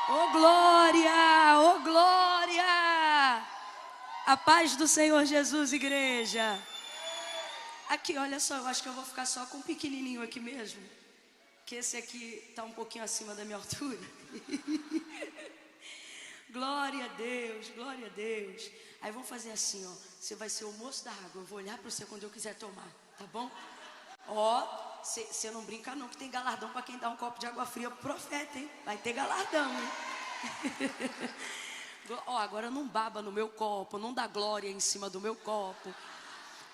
Ô glória, ô glória. A paz do Senhor Jesus, igreja. Aqui, olha só, eu acho que eu vou ficar só com um pequenininho aqui mesmo, que esse aqui está um pouquinho acima da minha altura. Glória a Deus, glória a Deus. Aí vamos fazer assim, ó. Você vai ser o moço da água. Eu vou olhar para você quando eu quiser tomar, tá bom? Ó, você não brinca não, que tem galardão para quem dá um copo de água fria pro profeta, hein? Vai ter galardão, hein? Ó, agora não baba no meu copo, não dá glória em cima do meu copo.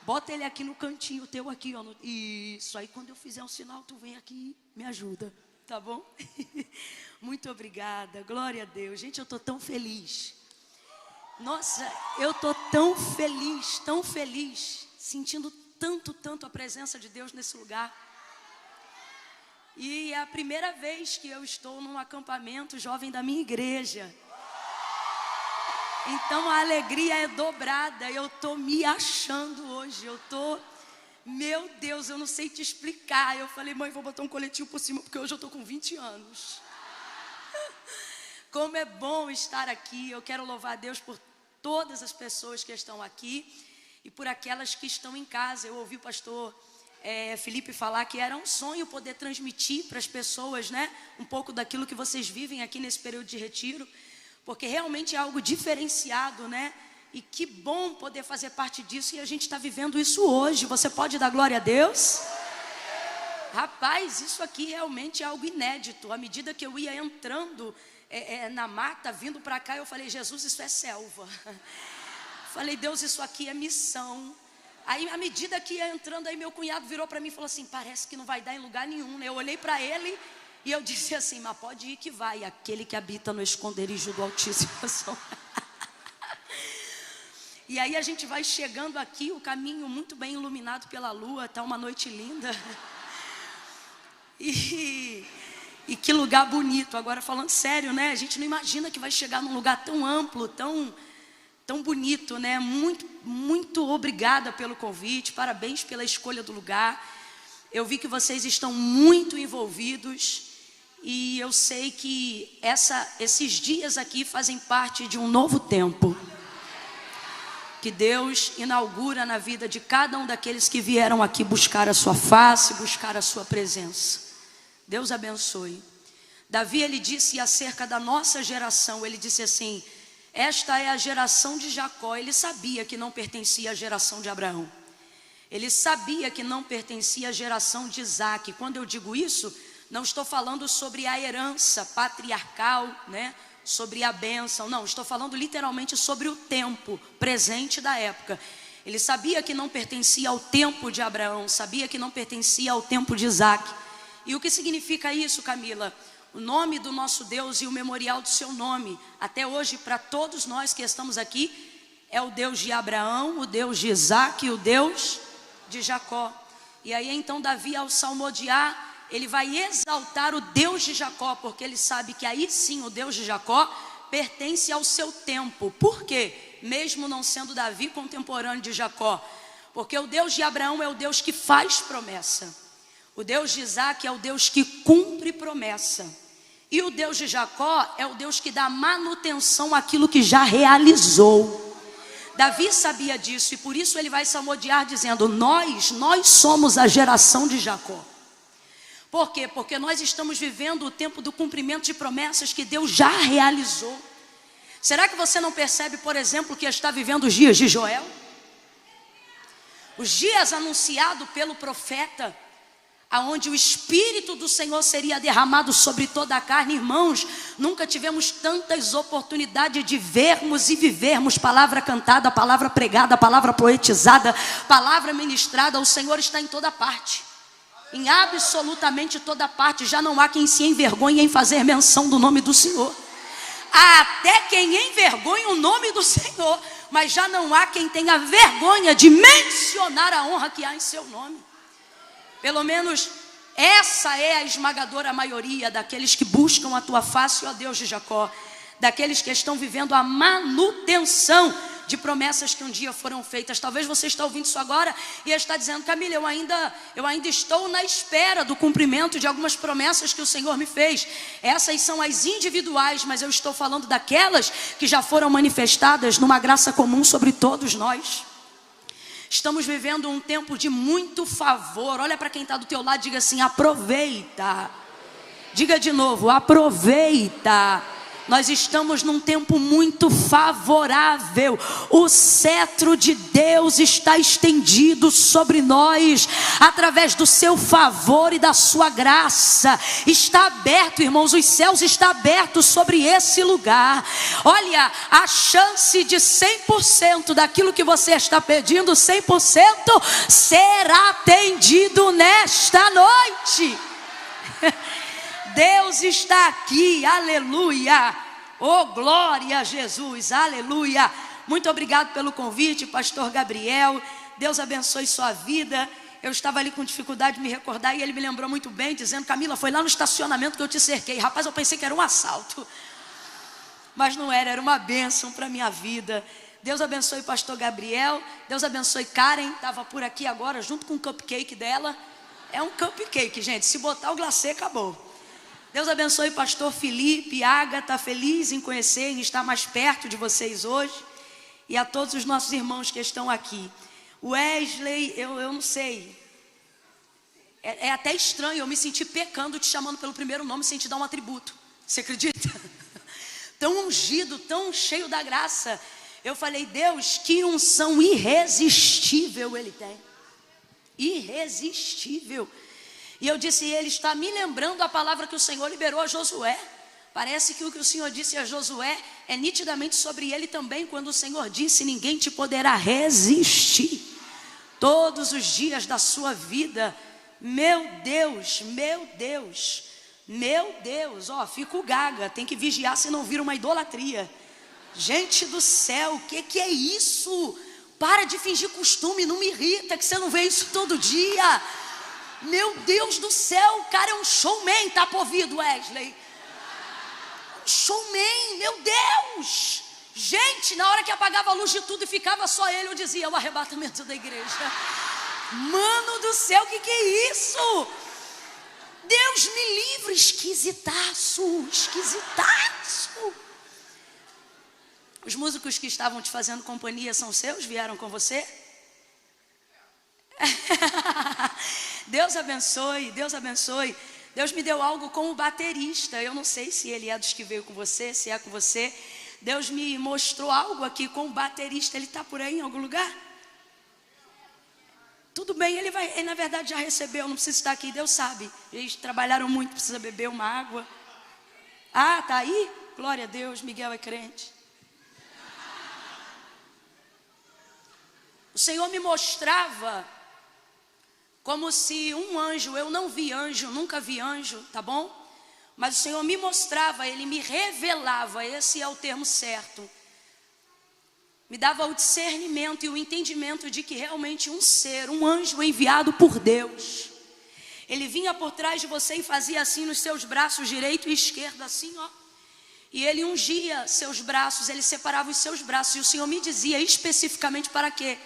Bota ele aqui no cantinho teu aqui, ó. Isso, aí quando eu fizer um sinal, tu vem aqui e me ajuda, tá bom? Muito obrigada, glória a Deus. Gente, eu tô tão feliz. Nossa, eu tô tão feliz, sentindo tanto a presença de Deus nesse lugar. E é a primeira vez que eu estou num acampamento jovem da minha igreja. Então a alegria é dobrada. Eu tô me achando hoje. Meu Deus, eu não sei te explicar. Eu falei, mãe, vou botar um coletinho por cima, porque hoje eu tô com 20 anos. Como é bom estar aqui. Eu quero louvar a Deus por todas as pessoas que estão aqui e por aquelas que estão em casa. Eu ouvi o pastor Felipe falar que era um sonho poder transmitir para as pessoas, né, um pouco daquilo que vocês vivem aqui nesse período de retiro, porque realmente é algo diferenciado, né? E que bom poder fazer parte disso, e a gente está vivendo isso hoje. Você pode dar glória a Deus? Rapaz, isso aqui realmente é algo inédito. À medida que eu ia entrando na mata, vindo para cá, eu falei, Jesus, isso é selva. Falei, Deus, isso aqui é missão. Aí, à medida que ia entrando, aí meu cunhado virou para mim e falou assim, parece que não vai dar em lugar nenhum, né? Eu olhei para ele e eu disse assim, mas pode ir que vai, aquele que habita no esconderijo do Altíssimo. E aí a gente vai chegando aqui, o caminho muito bem iluminado pela lua, tá uma noite linda. E que lugar bonito. Agora falando sério, né? A gente não imagina que vai chegar num lugar tão amplo, tão bonito, né? Muito obrigada pelo convite, parabéns pela escolha do lugar. Eu vi que vocês estão muito envolvidos e eu sei que esses dias aqui fazem parte de um novo tempo que Deus inaugura na vida de cada um daqueles que vieram aqui buscar a sua face, buscar a sua presença. Deus abençoe. Davi, ele disse acerca da nossa geração, ele disse assim, esta é a geração de Jacó. Ele sabia que não pertencia à geração de Abraão. Ele sabia que não pertencia à geração de Isaac. Quando eu digo isso, não estou falando sobre a herança patriarcal, né? Sobre a bênção, não, estou falando literalmente sobre o tempo presente da época. Ele sabia que não pertencia ao tempo de Abraão, sabia que não pertencia ao tempo de Isaac. E o que significa isso, Camila? O nome do nosso Deus e o memorial do seu nome, até hoje para todos nós que estamos aqui, é o Deus de Abraão, o Deus de Isaac e o Deus de Jacó. E aí então Davi, ao salmodiar, ele vai exaltar o Deus de Jacó, porque ele sabe que aí sim o Deus de Jacó pertence ao seu tempo. Por quê? Mesmo não sendo Davi contemporâneo de Jacó, porque o Deus de Abraão é o Deus que faz promessa, o Deus de Isaac é o Deus que cumpre promessa, e o Deus de Jacó é o Deus que dá manutenção àquilo que já realizou. Davi sabia disso e por isso ele vai salmodiar dizendo, nós somos a geração de Jacó. Por quê? Porque nós estamos vivendo o tempo do cumprimento de promessas que Deus já realizou. Será que você não percebe, por exemplo, que está vivendo os dias de Joel? Os dias anunciados pelo profeta, aonde o Espírito do Senhor seria derramado sobre toda a carne. Irmãos, nunca tivemos tantas oportunidades de vermos e vivermos palavra cantada, palavra pregada, palavra poetizada, palavra ministrada. O Senhor está em toda parte, em absolutamente toda parte. Já não há quem se envergonhe em fazer menção do nome do Senhor. Há até quem envergonhe o nome do Senhor, mas já não há quem tenha vergonha de mencionar a honra que há em seu nome. Pelo menos essa é a esmagadora maioria daqueles que buscam a tua face, ó Deus de Jacó, daqueles que estão vivendo a manutenção de promessas que um dia foram feitas. Talvez você está ouvindo isso agora e está dizendo: Camila, eu ainda estou na espera do cumprimento de algumas promessas que o Senhor me fez. Essas são as individuais, mas eu estou falando daquelas que já foram manifestadas numa graça comum sobre todos nós. Estamos vivendo um tempo de muito favor. Olha para quem está do teu lado e diga assim: aproveita. Diga de novo: aproveita. Nós estamos num tempo muito favorável. O cetro de Deus está estendido sobre nós, através do seu favor e da sua graça. Está aberto, irmãos, os céus estão abertos sobre esse lugar. Olha, a chance de 100% daquilo que você está pedindo, 100% será atendido nesta noite. Deus está aqui, aleluia, oh glória a Jesus, aleluia. Muito obrigado pelo convite, pastor Gabriel, Deus abençoe sua vida. Eu estava ali com dificuldade de me recordar e ele me lembrou muito bem, dizendo: Camila, foi lá no estacionamento que eu te cerquei. Rapaz, eu pensei que era um assalto, mas não era, era uma bênção para a minha vida. Deus abençoe pastor Gabriel, Deus abençoe Karen, estava por aqui agora junto com o cupcake dela. É um cupcake, gente, se botar o glacê acabou. Deus abençoe pastor Felipe, Ágata, feliz em conhecer, em estar mais perto de vocês hoje. E a todos os nossos irmãos que estão aqui. Wesley, eu não sei. É até estranho, eu me senti pecando te chamando pelo primeiro nome sem te dar um atributo. Você acredita? Tão ungido, tão cheio da graça. Eu falei: Deus, que unção irresistível ele tem. Irresistível. E eu disse: ele está me lembrando a palavra que o Senhor liberou a Josué. Parece que o que o Senhor disse a Josué é nitidamente sobre ele também, quando o Senhor disse: ninguém te poderá resistir todos os dias da sua vida. Meu Deus, meu Deus, meu Deus, ó, fico gaga, tem que vigiar se não vira uma idolatria. Gente do céu, o que é isso? Para de fingir costume, não me irrita que você não vê isso todo dia. Meu Deus do céu, o cara é um showman, tá por ouvido, Wesley? Um showman, meu Deus! Gente, na hora que apagava a luz de tudo e ficava só ele, eu dizia: o arrebatamento da igreja. Mano do céu, o que é isso? Deus me livre, esquisitaço, esquisitaço. Os músicos que estavam te fazendo companhia são seus? Vieram com você? Deus abençoe, Deus abençoe. Deus me deu algo com o baterista. Eu não sei se ele é dos que veio com você, se é com você. Deus me mostrou algo aqui com o baterista. Ele está por aí em algum lugar? Tudo bem, ele na verdade já recebeu, não precisa estar aqui, Deus sabe. Eles trabalharam muito, precisa beber uma água. Ah, tá aí? Glória a Deus, Miguel é crente. O Senhor me mostrava como se um anjo, eu não vi anjo, nunca vi anjo, tá bom? Mas o Senhor me mostrava, Ele me revelava, esse é o termo certo. Me dava o discernimento e o entendimento de que realmente um ser, um anjo enviado por Deus, ele vinha por trás de você e fazia assim nos seus braços direito e esquerdo, assim ó. E ele ungia seus braços, ele separava os seus braços. E o Senhor me dizia especificamente para quê?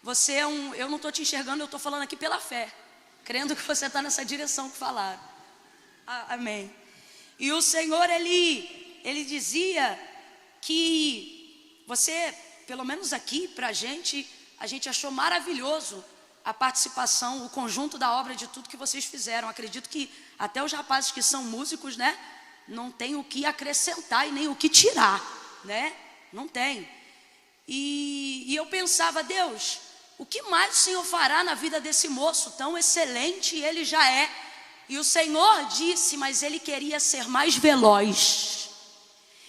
Você é eu não estou te enxergando, eu estou falando aqui pela fé, crendo que você está nessa direção que falaram. Amém. E o Senhor, ele dizia que você, pelo menos aqui para a gente achou maravilhoso a participação, o conjunto da obra de tudo que vocês fizeram. Acredito que até os rapazes que são músicos, né, não tem o que acrescentar e nem o que tirar, né? Não tem. E eu pensava: Deus, o que mais o Senhor fará na vida desse moço tão excelente? Ele já é. E o Senhor disse, mas ele queria ser mais veloz.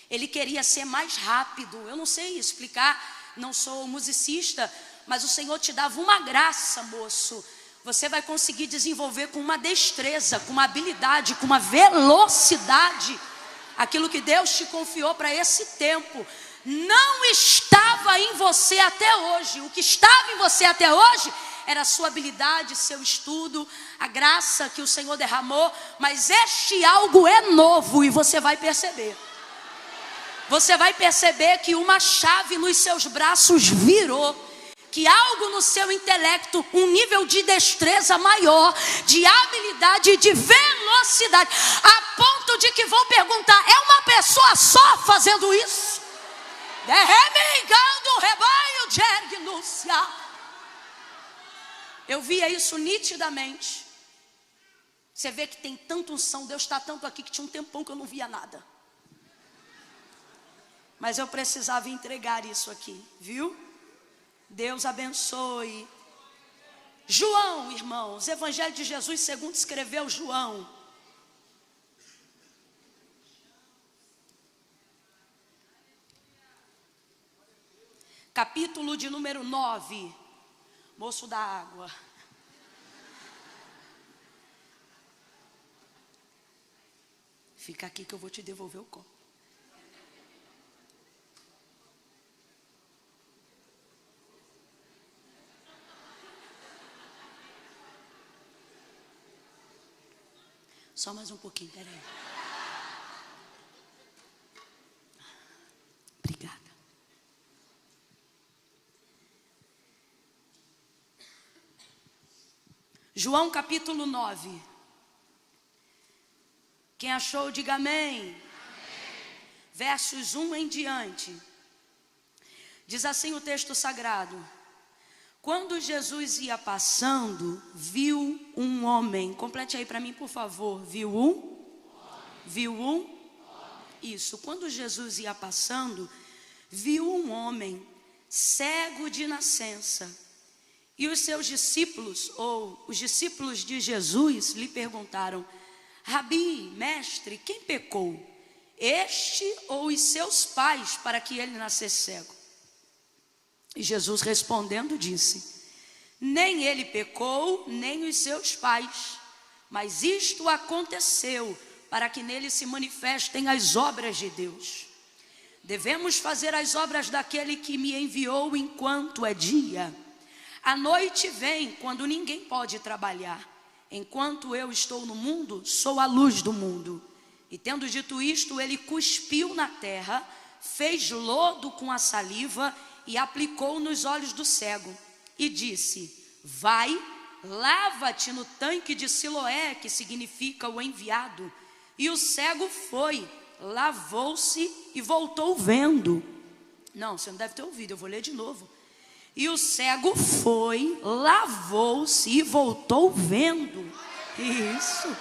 Ele queria ser mais rápido. Eu não sei explicar, não sou musicista, mas o Senhor te dava uma graça, moço. Você vai conseguir desenvolver com uma destreza, com uma habilidade, com uma velocidade, aquilo que Deus te confiou para esse tempo. Não estava em você até hoje. O que estava em você até hoje era a sua habilidade, seu estudo, a graça que o Senhor derramou. Mas este algo é novo e você vai perceber. você vai perceber que uma chave nos seus braços virou, que algo no seu intelecto, um nível de destreza maior, de habilidade e de velocidade, a ponto de que vão perguntar: é uma pessoa só fazendo isso? Derremingando o rebanho de Ergnúcia. Eu via isso nitidamente. Você vê que tem tanta unção, Deus está tanto aqui que tinha um tempão que eu não via nada. Mas eu precisava entregar isso aqui, viu? Deus abençoe. João, irmãos, Evangelho de Jesus segundo escreveu João. Capítulo de número 9. Moço da água. Fica aqui que eu vou te devolver o copo. Só mais um pouquinho, peraí. Obrigada. João capítulo 9. Quem achou, diga amém. Amém. Versos 1 em diante. Diz assim o texto sagrado: quando Jesus ia passando, viu um homem. Complete aí para mim, por favor. Viu um? Viu um? Isso. Quando Jesus ia passando, viu um homem cego de nascença. E os seus discípulos, ou os discípulos de Jesus, lhe perguntaram: Rabi, mestre, quem pecou? Este ou os seus pais, para que ele nascesse cego? E Jesus respondendo disse: nem ele pecou, nem os seus pais, mas isto aconteceu para que nele se manifestem as obras de Deus. Devemos fazer as obras daquele que me enviou enquanto é dia. A noite vem quando ninguém pode trabalhar. Enquanto eu estou no mundo, sou a luz do mundo. E tendo dito isto, ele cuspiu na terra, fez lodo com a saliva e aplicou nos olhos do cego. E disse: vai, lava-te no tanque de Siloé, que significa o enviado. E o cego foi, lavou-se e voltou vendo. Não, você não deve ter ouvido, eu vou ler de novo. E o cego foi, lavou-se e voltou vendo. Isso.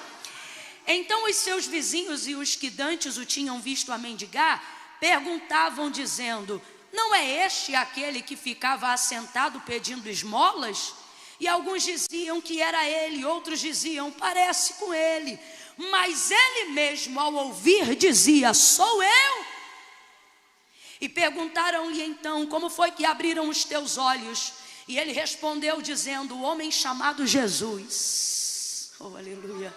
Então os seus vizinhos e os que dantes o tinham visto a mendigar, perguntavam dizendo: não é este aquele que ficava assentado pedindo esmolas? E alguns diziam que era ele, outros diziam: parece com ele. Mas ele mesmo, ao ouvir, dizia: sou eu. E perguntaram-lhe então: como foi que abriram os teus olhos? E ele respondeu dizendo: o homem chamado Jesus. Oh, aleluia.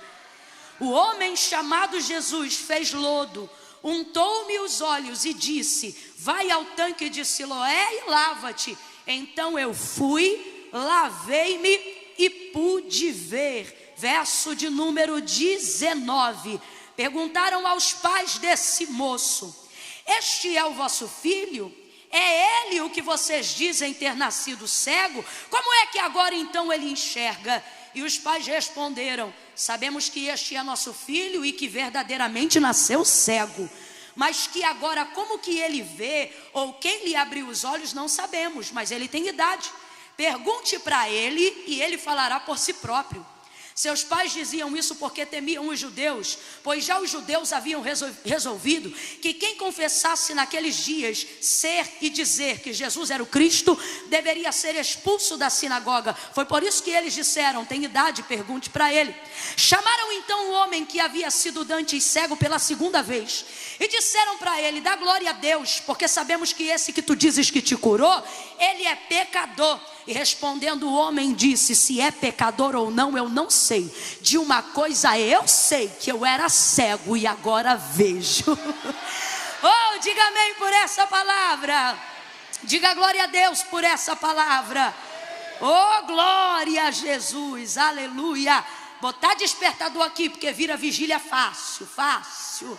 O homem chamado Jesus fez lodo, untou-me os olhos e disse: vai ao tanque de Siloé e lava-te. Então eu fui, lavei-me e pude ver. Verso de número 19. Perguntaram aos pais desse moço: este é o vosso filho? É ele o que vocês dizem ter nascido cego? Como é que agora então ele enxerga? E os pais responderam: sabemos que este é nosso filho e que verdadeiramente nasceu cego. Mas que agora como que ele vê, ou quem lhe abriu os olhos, não sabemos. Mas ele tem idade. Pergunte para ele e ele falará por si próprio. Seus pais diziam isso porque temiam os judeus, pois já os judeus haviam resolvido que quem confessasse naqueles dias ser e dizer que Jesus era o Cristo, deveria ser expulso da sinagoga. Foi por isso que eles disseram: tem idade, pergunte para ele. Chamaram então o homem que havia sido dantes cego pela segunda vez e disseram para ele: dá glória a Deus, porque sabemos que esse que tu dizes que te curou, ele é pecador. E respondendo o homem disse: se é pecador ou não, eu não sei. De uma coisa eu sei, que eu era cego e agora vejo. Oh, diga amém por essa palavra. Diga glória a Deus por essa palavra. Oh, glória a Jesus, aleluia. Botar despertador aqui, porque vira vigília fácil, fácil.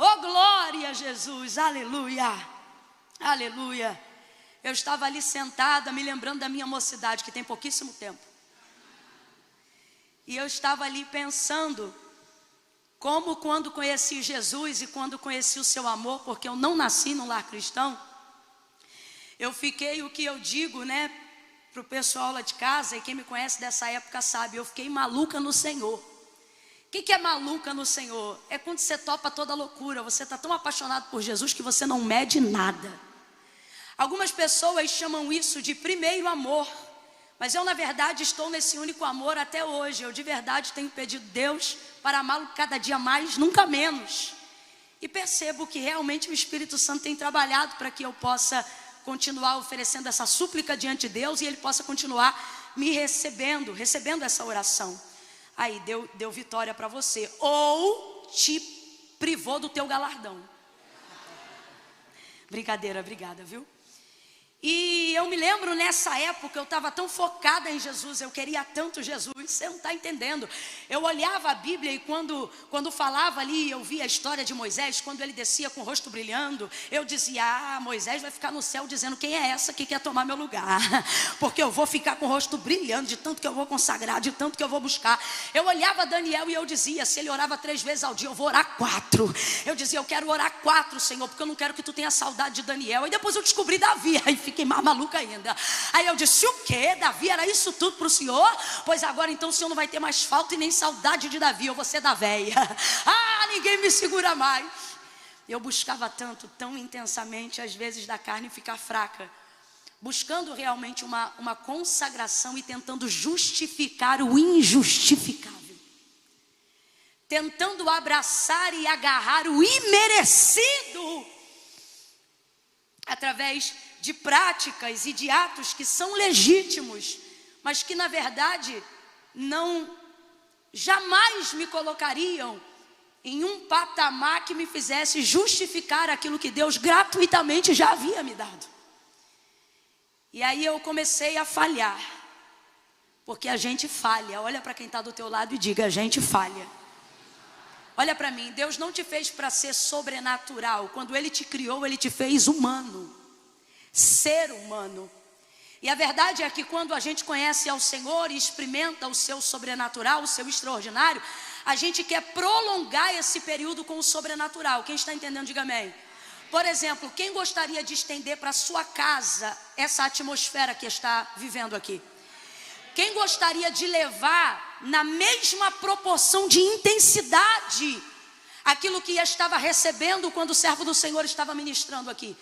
Oh, glória a Jesus, aleluia, aleluia. Eu estava ali sentada, me lembrando da minha mocidade, que tem pouquíssimo tempo. E eu estava ali pensando, como quando conheci Jesus e quando conheci o seu amor, porque eu não nasci num lar cristão, eu fiquei, o que eu digo, né, para o pessoal lá de casa, e quem me conhece dessa época sabe, eu fiquei maluca no Senhor. O que é maluca no Senhor? É quando você topa toda loucura, você está tão apaixonado por Jesus que você não mede nada. Algumas pessoas chamam isso de primeiro amor, mas eu na verdade estou nesse único amor até hoje. Eu de verdade tenho pedido a Deus para amá-lo cada dia mais, nunca menos. E percebo que realmente o Espírito Santo tem trabalhado para que eu possa continuar oferecendo essa súplica diante de Deus e Ele possa continuar me recebendo essa oração. Aí deu vitória para você, ou te privou do teu galardão. Brincadeira, obrigada, viu? E eu me lembro nessa época, eu estava tão focada em Jesus, eu queria tanto Jesus, você não está entendendo. Eu olhava a Bíblia e quando falava ali, eu via a história de Moisés, quando ele descia com o rosto brilhando, eu dizia, Moisés vai ficar no céu dizendo, quem é essa que quer tomar meu lugar? Porque eu vou ficar com o rosto brilhando, de tanto que eu vou consagrar, de tanto que eu vou buscar. Eu olhava Daniel e eu dizia, se ele orava 3 vezes ao dia, eu vou orar 4. Eu dizia, eu quero orar 4, Senhor, porque eu não quero que tu tenha saudade de Daniel. E depois eu descobri Davi, aí fiquei mais maluca ainda. Aí eu disse, o quê? Davi era isso tudo para o Senhor? Pois agora então o Senhor não vai ter mais falta e nem saudade de Davi, eu vou ser da véia. Ninguém me segura mais. Eu buscava tanto, tão intensamente, às vezes da carne ficar fraca, buscando realmente uma consagração e tentando justificar o injustificável, tentando abraçar e agarrar o imerecido através de práticas e de atos que são legítimos, mas que na verdade jamais me colocariam em um patamar que me fizesse justificar aquilo que Deus gratuitamente já havia me dado. E aí eu comecei a falhar, porque a gente falha. Olha para quem está do teu lado e diga, a gente falha. Olha para mim, Deus não te fez para ser sobrenatural. Quando Ele te criou, Ele te fez humano, ser humano. E a verdade é que quando a gente conhece ao Senhor e experimenta o seu sobrenatural, o seu extraordinário, a gente quer prolongar esse período com o sobrenatural. Quem está entendendo, diga amém. Por exemplo, quem gostaria de estender para a sua casa essa atmosfera que está vivendo aqui? Quem gostaria de levar na mesma proporção de intensidade aquilo que estava recebendo quando o servo do Senhor estava ministrando aqui?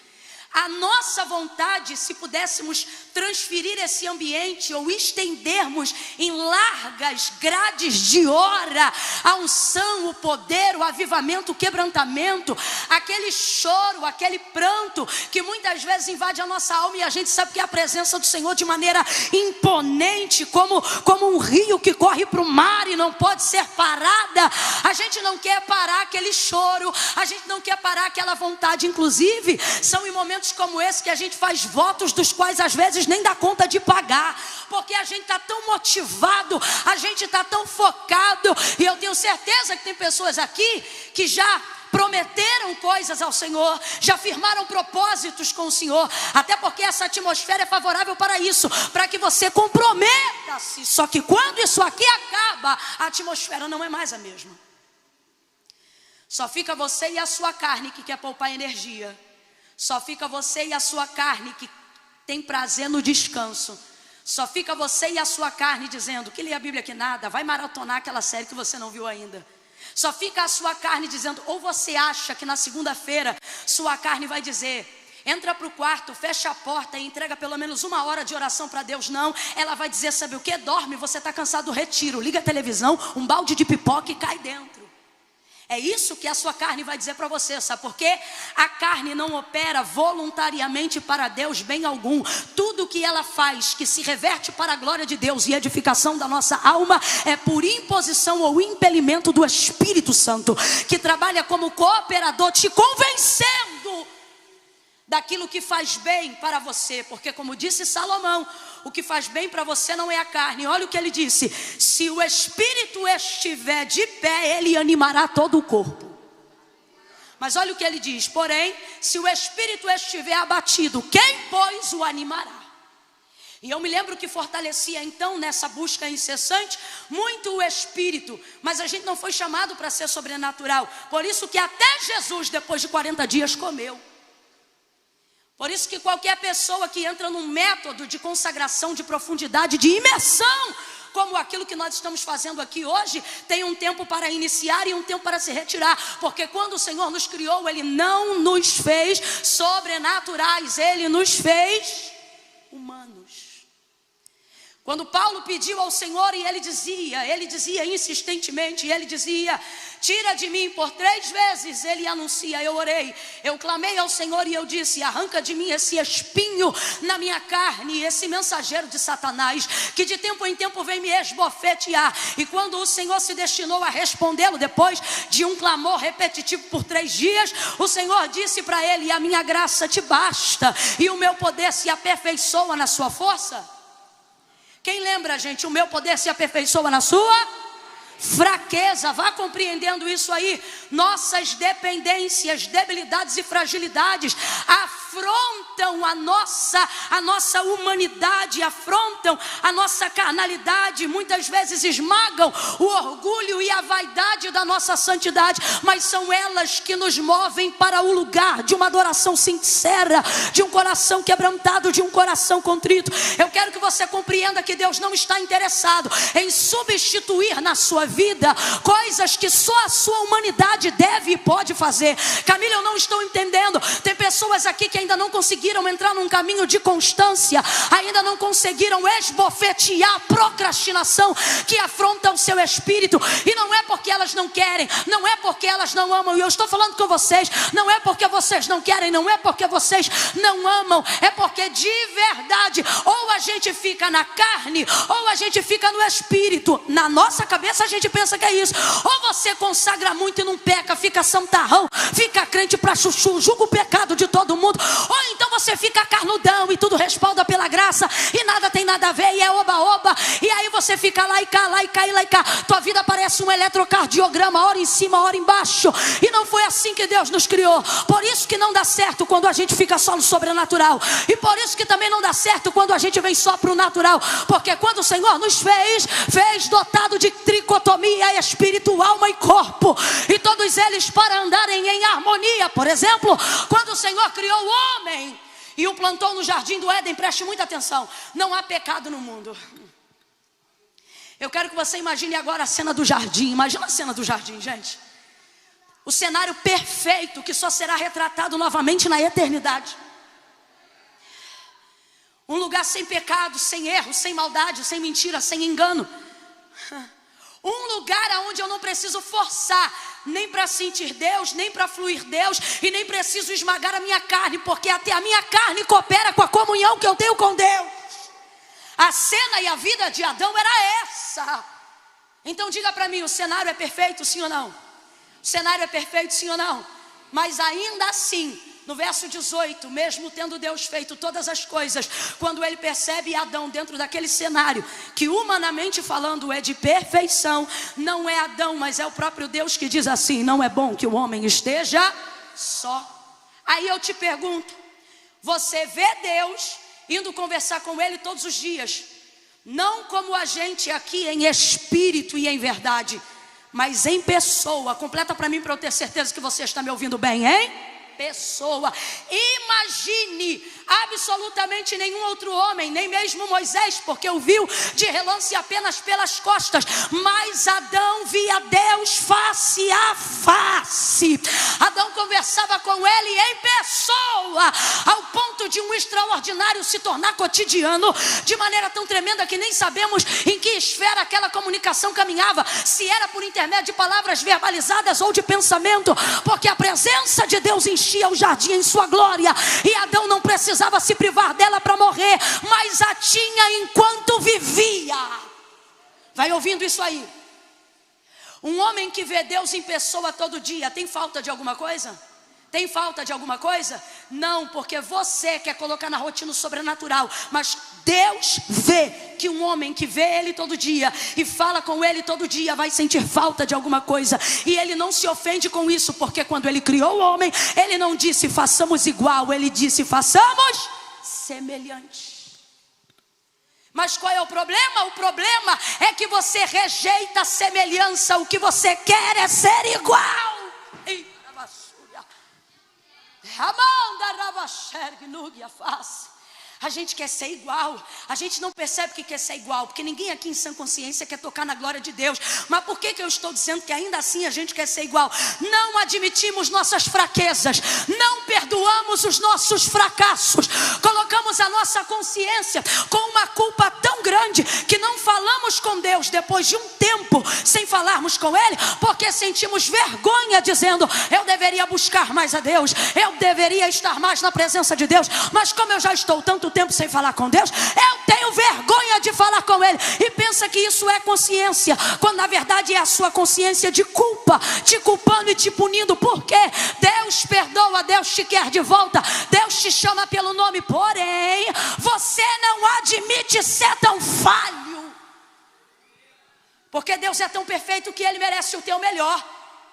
A nossa vontade, se pudéssemos transferir esse ambiente ou estendermos em largas grades de hora a unção, o poder, o avivamento, o quebrantamento, aquele choro, aquele pranto que muitas vezes invade a nossa alma e a gente sabe que é a presença do Senhor de maneira imponente, como um rio que corre para o mar e não pode ser parada. A gente não quer parar aquele choro, a gente não quer parar aquela vontade. Inclusive, são em momentos como esse que a gente faz votos dos quais às vezes nem dá conta de pagar, porque a gente está tão motivado, a gente está tão focado. E eu tenho certeza que tem pessoas aqui que já prometeram coisas ao Senhor, já firmaram propósitos com o Senhor, até porque essa atmosfera é favorável para isso, para que você comprometa-se. Só que quando isso aqui acaba, a atmosfera não é mais a mesma. Só fica você e a sua carne que quer poupar energia. Só fica você e a sua carne que tem prazer no descanso. Só fica você e a sua carne dizendo que lê a Bíblia que nada, vai maratonar aquela série que você não viu ainda. Só fica a sua carne dizendo, ou você acha que na segunda-feira sua carne vai dizer, entra para o quarto, fecha a porta e entrega pelo menos 1 hora de oração para Deus. Não, ela vai dizer, sabe o que? Dorme, você está cansado do retiro, liga a televisão, um balde de pipoca e cai dentro. É isso que a sua carne vai dizer para você, sabe por quê? A carne não opera voluntariamente para Deus bem algum. Tudo que ela faz, que se reverte para a glória de Deus e edificação da nossa alma, é por imposição ou impelimento do Espírito Santo, que trabalha como cooperador, te convencendo daquilo que faz bem para você. Porque como disse Salomão, o que faz bem para você não é a carne. Olha o que ele disse, se o Espírito estiver de pé, ele animará todo o corpo. Mas olha o que ele diz: porém, se o espírito estiver abatido, quem, pois, o animará? E eu me lembro que fortalecia então nessa busca incessante muito o espírito, mas a gente não foi chamado para ser sobrenatural. Por isso que até Jesus, depois de 40 dias, comeu. Por isso que qualquer pessoa que entra num método de consagração, de profundidade, de imersão, como aquilo que nós estamos fazendo aqui hoje, tem um tempo para iniciar e um tempo para se retirar. Porque quando o Senhor nos criou, Ele não nos fez sobrenaturais, Ele nos fez humanos. Quando Paulo pediu ao Senhor e ele dizia insistentemente, ele dizia: tira de mim, por 3 vezes ele anuncia, eu orei, eu clamei ao Senhor e eu disse: arranca de mim esse espinho na minha carne, esse mensageiro de Satanás, que de tempo em tempo vem me esbofetear. E quando o Senhor se destinou a respondê-lo, depois de um clamor repetitivo por 3 dias, o Senhor disse para ele: a minha graça te basta, e o meu poder se aperfeiçoa na sua força. Quem lembra, gente? O meu poder se aperfeiçoa na sua fraqueza. Vá compreendendo isso aí. Nossas dependências, debilidades e fragilidades afrontam a nossa humanidade, afrontam a nossa carnalidade, muitas vezes esmagam o orgulho e a vaidade da nossa santidade, mas são elas que nos movem para o lugar de uma adoração sincera, de um coração quebrantado, de um coração contrito. Eu quero que você compreenda que Deus não está interessado em substituir na sua vida coisas que só a sua humanidade deve e pode fazer. Camila, eu não estou entendendo. Tem pessoas aqui que ainda não conseguiram entrar num caminho de constância, ainda não conseguiram esbofetear a procrastinação que afronta o seu espírito. E não é porque elas não querem, não é porque elas não amam. E eu estou falando com vocês, não é porque vocês não querem, não é porque vocês não amam, é porque de verdade, ou a gente fica na carne, ou a gente fica no espírito. Na nossa cabeça a gente pensa que é isso. Ou você consagra muito e não peca, fica santarrão, fica crente pra chuchu, julga o pecado de todo mundo. Ou então você fica carnudão e tudo respalda pela graça e nada tem nada a ver e é oba-oba. E aí você fica lá e cá, lá e cá e lá e cá. Tua vida parece um eletrocardiograma, hora em cima, hora embaixo. E não foi assim que Deus nos criou. Por isso que não dá certo quando a gente fica só no sobrenatural. E por isso que também não dá certo quando a gente vem só pro natural. Porque quando o Senhor nos fez dotado de tricotomia, espírito, alma e corpo. E todos eles para andarem em harmonia. Por exemplo, quando o Senhor criou o homem e o plantou no jardim do Éden, preste muita atenção, não há pecado no mundo. Eu quero que você imagine agora a cena do jardim. Imagina a cena do jardim, gente. O cenário perfeito que só será retratado novamente na eternidade. Um lugar sem pecado, sem erro, sem maldade, sem mentira, sem engano. Um lugar onde eu não preciso forçar, nem para sentir Deus, nem para fluir Deus, e nem preciso esmagar a minha carne, porque até a minha carne coopera com a comunhão que eu tenho com Deus. A cena e a vida de Adão era essa. Então diga para mim, o cenário é perfeito, sim ou não? O cenário é perfeito, sim ou não? Mas ainda assim, no verso 18, mesmo tendo Deus feito todas as coisas, quando ele percebe Adão dentro daquele cenário, que humanamente falando é de perfeição, não é Adão, mas é o próprio Deus que diz assim: não é bom que o homem esteja só. Aí eu te pergunto, você vê Deus indo conversar com ele todos os dias, não como a gente aqui em espírito e em verdade, mas em pessoa? Completa para mim, para eu ter certeza que você está me ouvindo bem, hein? Pessoa. Imagine absolutamente nenhum outro homem, nem mesmo Moisés, porque o viu de relance apenas pelas costas, mas Adão via Deus face a face. Adão conversava com ele em pessoa, ao ponto de um extraordinário se tornar cotidiano, de maneira tão tremenda que nem sabemos em que esfera aquela comunicação caminhava, se era por intermédio de palavras verbalizadas ou de pensamento, porque a presença de Deus enchia o jardim em sua glória, e Adão não precisava se privar dela para morrer, mas a tinha enquanto vivia. Vai ouvindo isso aí? Um homem que vê Deus em pessoa todo dia, tem falta de alguma coisa? Tem falta de alguma coisa? Não, porque você quer colocar na rotina o sobrenatural, mas Deus vê que um homem que vê ele todo dia e fala com ele todo dia vai sentir falta de alguma coisa, e ele não se ofende com isso, porque quando ele criou o homem, ele não disse façamos igual, ele disse façamos semelhante. Mas qual é o problema? O problema é que você rejeita a semelhança, o que você quer é ser igual. A gente quer ser igual. A gente não percebe que quer ser igual, porque ninguém aqui em sã consciência quer tocar na glória de Deus. Mas por que eu estou dizendo que ainda assim a gente quer ser igual? Não admitimos nossas fraquezas, não perdoamos os nossos fracassos, colocamos a nossa consciência com uma culpa tão grande que não falamos com Deus depois de um tempo sem falarmos com Ele, porque sentimos vergonha dizendo, eu deveria buscar mais a Deus, eu deveria estar mais na presença de Deus, mas como eu já estou tanto tempo sem falar com Deus, eu tenho vergonha de falar com Ele, e pensa que isso é consciência, quando na verdade é a sua consciência de culpa, te culpando e te punindo, porque Deus perdoa, Deus te quer de volta, Deus te chama pelo nome, porém você não admite ser tão falho, porque Deus é tão perfeito que Ele merece o teu melhor,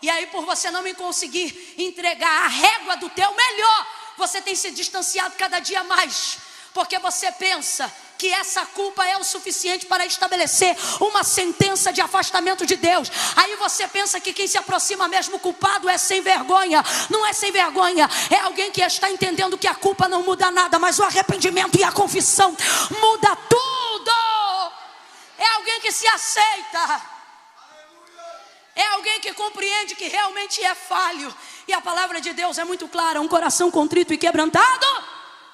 e aí por você não me conseguir entregar a régua do teu melhor, você tem se distanciado cada dia mais, porque você pensa que essa culpa é o suficiente para estabelecer uma sentença de afastamento de Deus. Aí você pensa que quem se aproxima mesmo culpado é sem vergonha. Não é sem vergonha, é alguém que está entendendo que a culpa não muda nada, mas o arrependimento e a confissão muda tudo. É alguém que se aceita, é alguém que compreende que realmente é falho. E a palavra de Deus é muito clara, um coração contrito e quebrantado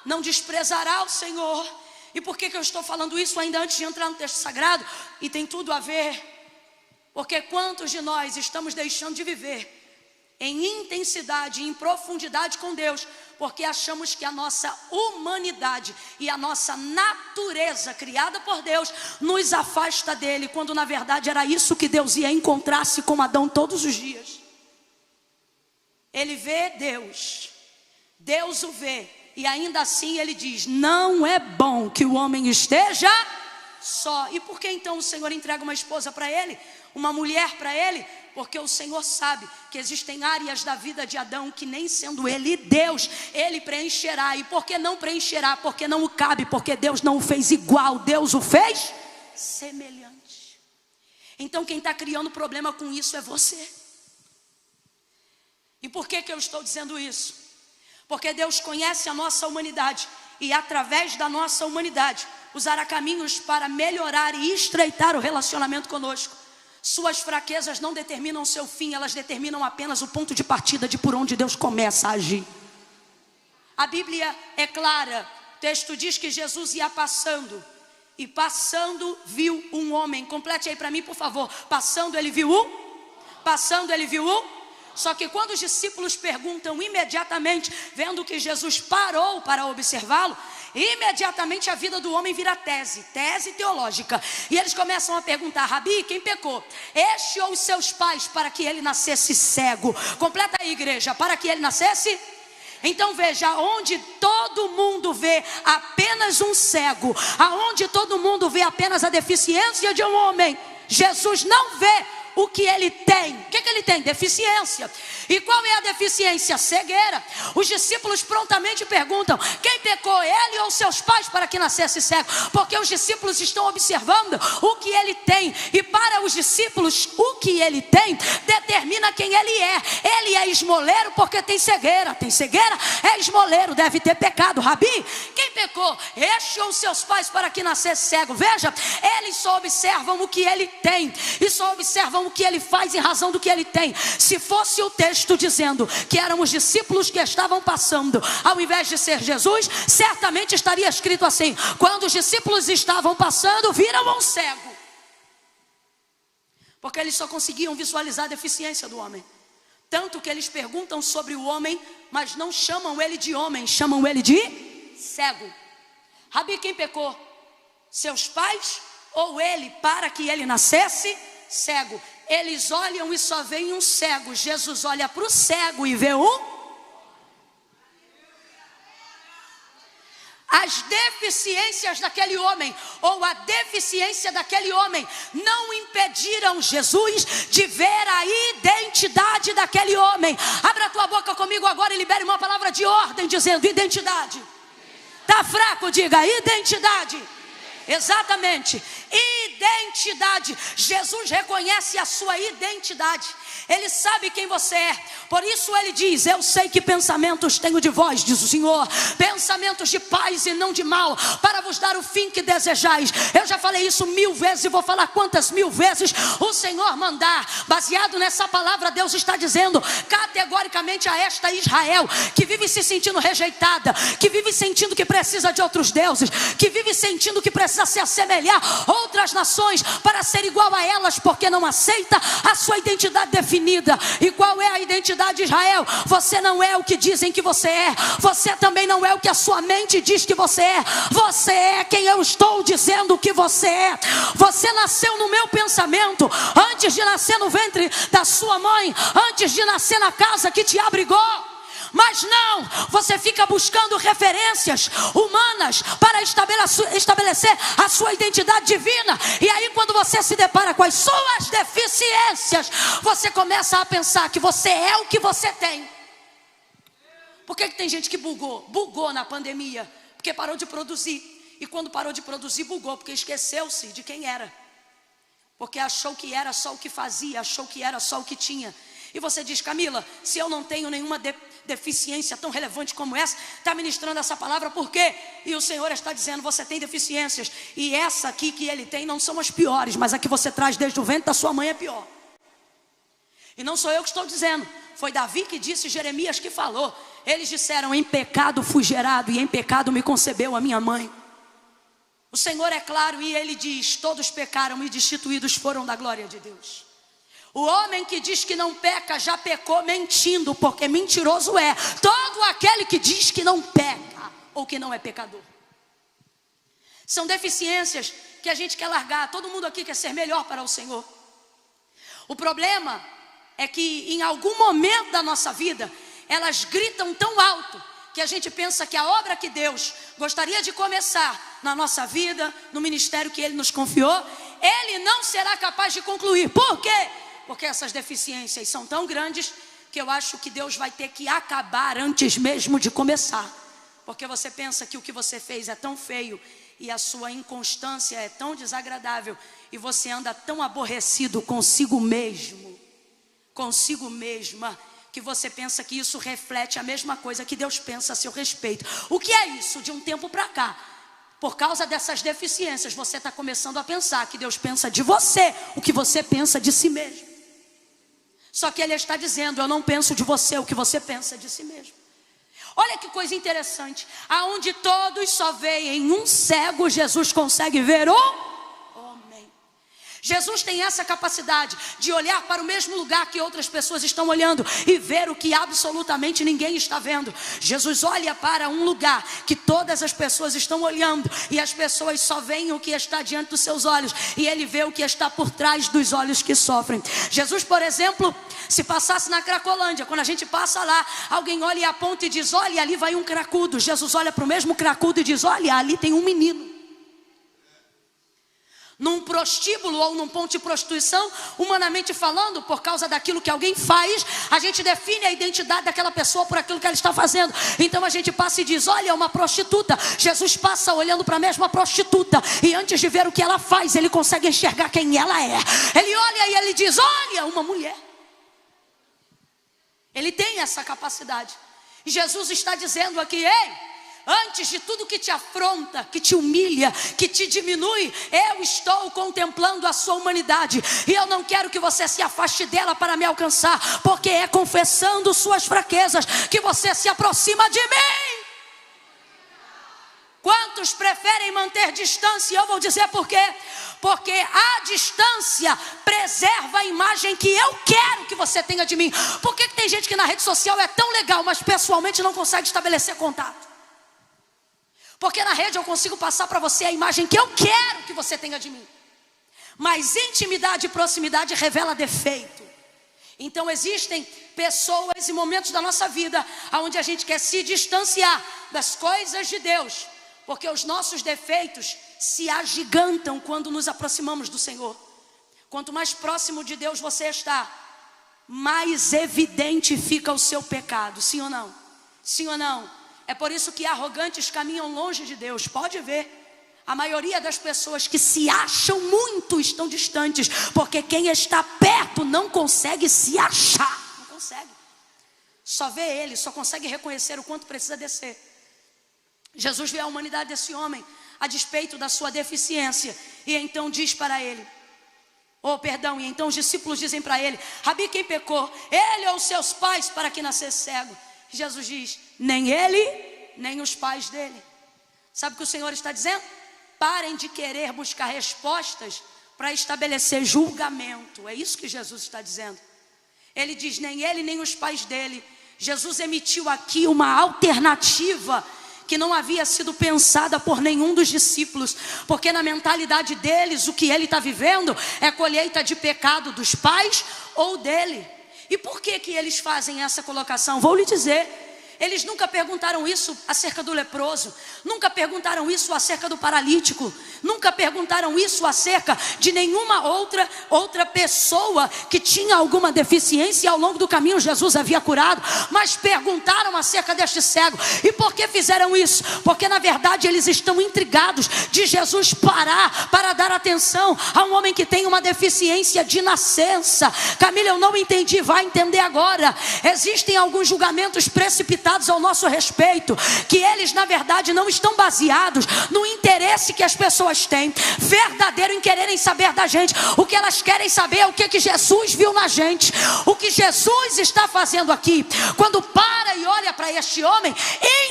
não desprezará o Senhor. E por que eu estou falando isso ainda antes de entrar no texto sagrado? E tem tudo a ver, porque quantos de nós estamos deixando de viver em intensidade, em profundidade com Deus, porque achamos que a nossa humanidade e a nossa natureza criada por Deus nos afasta dele, quando na verdade era isso que Deus ia encontrar-se com Adão todos os dias. Ele vê Deus, Deus o vê, e ainda assim ele diz, não é bom que o homem esteja só. E por que então o Senhor entrega uma esposa para ele, uma mulher para ele? Porque o Senhor sabe que existem áreas da vida de Adão que nem sendo ele Deus, ele preencherá. E por que não preencherá? Porque não o cabe, porque Deus não o fez igual, Deus o fez semelhante. Então quem está criando problema com isso é você. E por que eu estou dizendo isso? Porque Deus conhece a nossa humanidade, e através da nossa humanidade usará caminhos para melhorar e estreitar o relacionamento conosco. Suas fraquezas não determinam seu fim, elas determinam apenas o ponto de partida de por onde Deus começa a agir. A Bíblia é clara, o texto diz que Jesus ia passando, e passando viu um homem. Complete aí para mim, por favor. Passando ele viu um? Passando ele viu um? Só que quando os discípulos perguntam imediatamente, vendo que Jesus parou para observá-lo, imediatamente a vida do homem vira tese teológica. E eles começam a perguntar, Rabi, quem pecou? Este ou os seus pais para que ele nascesse cego? Completa aí, igreja, para que ele nascesse? Então veja, onde todo mundo vê apenas um cego, aonde todo mundo vê apenas a deficiência de um homem, Jesus não vê o que ele tem. O que ele tem? Deficiência. E qual é a deficiência? Cegueira. Os discípulos prontamente perguntam, quem pecou, ele ou seus pais para que nascesse cego? Porque os discípulos estão observando o que ele tem, e para os discípulos o que ele tem determina quem ele é. Ele é esmoleiro porque tem cegueira. Tem cegueira? É esmoleiro, deve ter pecado. Rabi, quem pecou? Este ou seus pais para que nascesse cego? Veja, eles só observam o que ele tem, e só observam o que ele faz em razão do que ele tem. Se fosse o texto dizendo que eram os discípulos que estavam passando, ao invés de ser Jesus, certamente estaria escrito assim, quando os discípulos estavam passando, viram um cego. Porque eles só conseguiam visualizar a deficiência do homem. Tanto que eles perguntam sobre o homem, mas não chamam ele de homem, chamam ele de cego. Rabi, quem pecou? Seus pais ou ele para que ele nascesse cego? Eles olham e só veem um cego. Jesus olha para o cego e vê um. As deficiências daquele homem, ou a deficiência daquele homem, não impediram Jesus de ver a identidade daquele homem. Abra a tua boca comigo agora e libere uma palavra de ordem, dizendo: identidade. Está fraco? Diga: identidade. Exatamente, identidade. Jesus reconhece a sua identidade. Ele sabe quem você é. Por isso ele diz: eu sei que pensamentos tenho de vós, diz o Senhor, pensamentos de paz e não de mal, para vos dar o fim que desejais. Eu já falei isso 1000 vezes e vou falar quantas 1000 vezes o Senhor mandar. Baseado nessa palavra, Deus está dizendo categoricamente a esta Israel, que vive se sentindo rejeitada, que vive sentindo que precisa de outros deuses, que vive sentindo que precisa se assemelhar a outras nações para ser igual a elas, porque não aceita a sua identidade definida. E qual é a identidade de Israel? Você não é o que dizem que você é. Você também não é o que a sua mente diz que você é. Você é quem eu estou dizendo que você é. Você nasceu no meu pensamento antes de nascer no ventre da sua mãe, antes de nascer na casa que te abrigou. Mas não, você fica buscando referências humanas para estabelecer a sua identidade divina. E aí, quando você se depara com as suas deficiências, você começa a pensar que você é o que você tem. Por que tem gente que bugou na pandemia? Porque parou de produzir. E quando parou de produzir, bugou, porque esqueceu-se de quem era. Porque achou que era só o que fazia, achou que era só o que tinha. E você diz: Camila, se eu não tenho nenhuma deficiência tão relevante como essa, está ministrando essa palavra por quê? E o Senhor está dizendo: você tem deficiências, e essa aqui que ele tem não são as piores, mas a que você traz desde o ventre da sua mãe é pior. E não sou eu que estou dizendo, foi Davi que disse, Jeremias que falou. Eles disseram: em pecado fui gerado, e em pecado me concebeu a minha mãe. O Senhor é claro, e ele diz: todos pecaram e destituídos foram da glória de Deus. O homem que diz que não peca já pecou mentindo, porque mentiroso é todo aquele que diz que não peca ou que não é pecador. São deficiências que a gente quer largar. Todo mundo aqui quer ser melhor para o Senhor. O problema é que em algum momento da nossa vida elas gritam tão alto que a gente pensa que a obra que Deus gostaria de começar na nossa vida, no ministério que Ele nos confiou, Ele não será capaz de concluir. Por quê? Porque essas deficiências são tão grandes que eu acho que Deus vai ter que acabar antes mesmo de começar. Porque você pensa que o que você fez é tão feio e a sua inconstância é tão desagradável e você anda tão aborrecido consigo mesmo, consigo mesma, que você pensa que isso reflete a mesma coisa que Deus pensa a seu respeito. O que é isso? De um tempo para cá, por causa dessas deficiências, você está começando a pensar que Deus pensa de você o que você pensa de si mesmo. Só que Ele está dizendo: eu não penso de você o que você pensa de si mesmo. Olha que coisa interessante. Aonde todos só veem um cego, Jesus consegue ver o homem. Jesus tem essa capacidade de olhar para o mesmo lugar que outras pessoas estão olhando e ver o que absolutamente ninguém está vendo. Jesus olha para um lugar que todas as pessoas estão olhando e as pessoas só veem o que está diante dos seus olhos, e Ele vê o que está por trás dos olhos que sofrem. Jesus, por exemplo, se passasse na Cracolândia, quando a gente passa lá, alguém olha e aponta e diz: olha, ali vai um cracudo. Jesus olha para o mesmo cracudo e diz: olha, ali tem um menino. Num prostíbulo ou num ponto de prostituição, humanamente falando, por causa daquilo que alguém faz, a gente define a identidade daquela pessoa por aquilo que ela está fazendo. Então a gente passa e diz: olha, é uma prostituta. Jesus passa olhando para a mesma prostituta, e antes de ver o que ela faz, ele consegue enxergar quem ela é. Ele olha e ele diz: olha, uma mulher. Ele tem essa capacidade. E Jesus está dizendo aqui: ei, antes de tudo que te afronta, que te humilha, que te diminui, eu estou contemplando a sua humanidade. E eu não quero que você se afaste dela para me alcançar, porque é confessando suas fraquezas que você se aproxima de mim. Quantos preferem manter distância? Eu vou dizer por quê. Porque a distância preserva a imagem que eu quero que você tenha de mim. Por que tem gente que na rede social é tão legal, mas pessoalmente não consegue estabelecer contato? Porque na rede eu consigo passar para você a imagem que eu quero que você tenha de mim. Mas intimidade e proximidade revela defeito. Então existem pessoas e momentos da nossa vida onde a gente quer se distanciar das coisas de Deus, Porque os nossos defeitos se agigantam quando nos aproximamos do Senhor. Quanto mais próximo de Deus você está, mais evidente fica o seu pecado. Sim ou não? Sim ou não? É por isso que arrogantes caminham longe de Deus. Pode ver. A maioria das pessoas que se acham muito estão distantes. Porque quem está perto não consegue se achar. Não consegue. Só vê ele, só consegue reconhecer o quanto precisa descer. Jesus vê a humanidade desse homem a despeito da sua deficiência. E então diz para ele... e então os discípulos dizem para ele: Rabi, quem pecou? Ele ou seus pais para que nascesse cego? Jesus diz: nem ele, nem os pais dele. Sabe o que o Senhor está dizendo? Parem de querer buscar respostas para estabelecer julgamento. É isso que Jesus está dizendo. Ele diz: nem ele, nem os pais dele. Jesus emitiu aqui uma alternativa que não havia sido pensada por nenhum dos discípulos, porque na mentalidade deles, o que ele está vivendo é colheita de pecado dos pais ou dele. E por que eles fazem essa colocação? Vou lhe dizer. Eles nunca perguntaram isso acerca do leproso, nunca perguntaram isso acerca do paralítico, nunca perguntaram isso acerca de nenhuma outra pessoa que tinha alguma deficiência e ao longo do caminho Jesus havia curado, mas perguntaram acerca deste cego. E por que fizeram isso? Porque na verdade eles estão intrigados de Jesus parar para dar atenção a um homem que tem uma deficiência de nascença. Camila, eu não entendi, vai entender agora. Existem alguns julgamentos precipitados ao nosso respeito, que eles na verdade não estão baseados no interesse que as pessoas têm, verdadeiro em quererem saber da gente. O que elas querem saber é o que Jesus viu na gente, o que Jesus está fazendo aqui. Quando para e olha para este homem,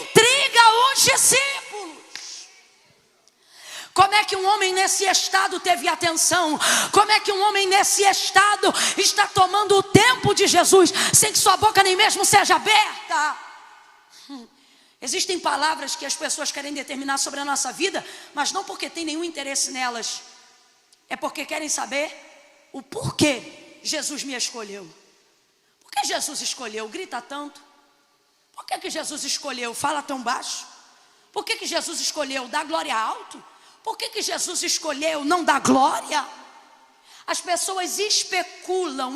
intriga os discípulos. Como é que um homem nesse estado teve atenção? Como é que um homem nesse estado está tomando o tempo de Jesus sem que sua boca nem mesmo seja aberta? Existem palavras que as pessoas querem determinar sobre a nossa vida, mas não porque tem nenhum interesse nelas, é porque querem saber o porquê Jesus me escolheu. Por que Jesus escolheu? Grita tanto. Por que Jesus escolheu? Fala tão baixo. Por que Jesus escolheu? Dá glória alto. Por que Jesus escolheu? Não dá glória. As pessoas especulam,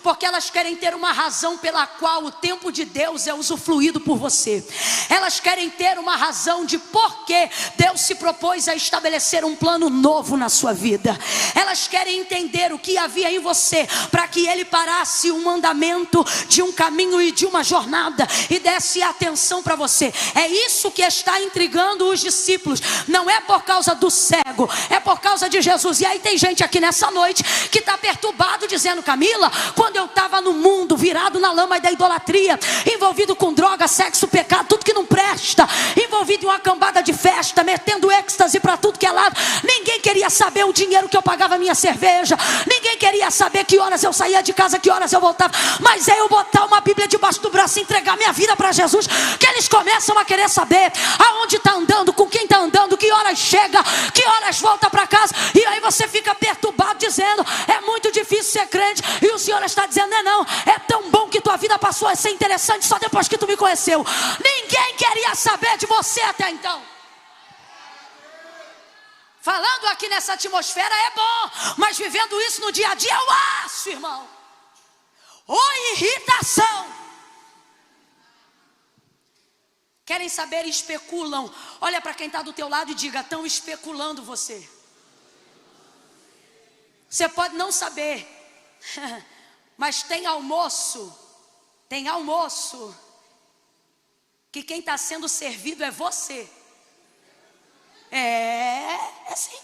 porque elas querem ter uma razão pela qual o tempo de Deus é usufruído por você. Elas querem ter uma razão de por que Deus se propôs a estabelecer um plano novo na sua vida. Elas querem entender o que havia em você para que Ele parasse um andamento de um caminho e de uma jornada e desse atenção para você. É isso que está intrigando os discípulos. Não é por causa do cego, é por causa de Jesus. E aí tem gente aqui nessa noite que está perturbado dizendo: Camila, quando eu estava no mundo virado na lama da idolatria, envolvido com droga, sexo, pecado, tudo que não presta, envolvido em uma cambada de festa, metendo êxtase para tudo que é lado, ninguém queria saber o dinheiro que eu pagava a minha cerveja, ninguém queria saber que horas eu saía de casa, que horas eu voltava. Mas é eu botar uma Bíblia debaixo do braço e entregar minha vida para Jesus que eles começam a querer saber aonde está andando, com quem está andando, que horas chega, que horas volta para casa. E aí você fica perturbado dizendo: é muito difícil ser crente. E o Senhor está dizendo: não, é tão bom que tua vida passou a ser interessante só depois que tu me conheceu. Ninguém queria saber de você até então. Falando aqui nessa atmosfera é bom, mas vivendo isso no dia a dia é o aço, irmão. Ou irritação. Querem saber e especulam. Olha para quem está do teu lado e diga: estão especulando você. Você pode não saber, mas tem almoço, que quem está sendo servido é você. É assim.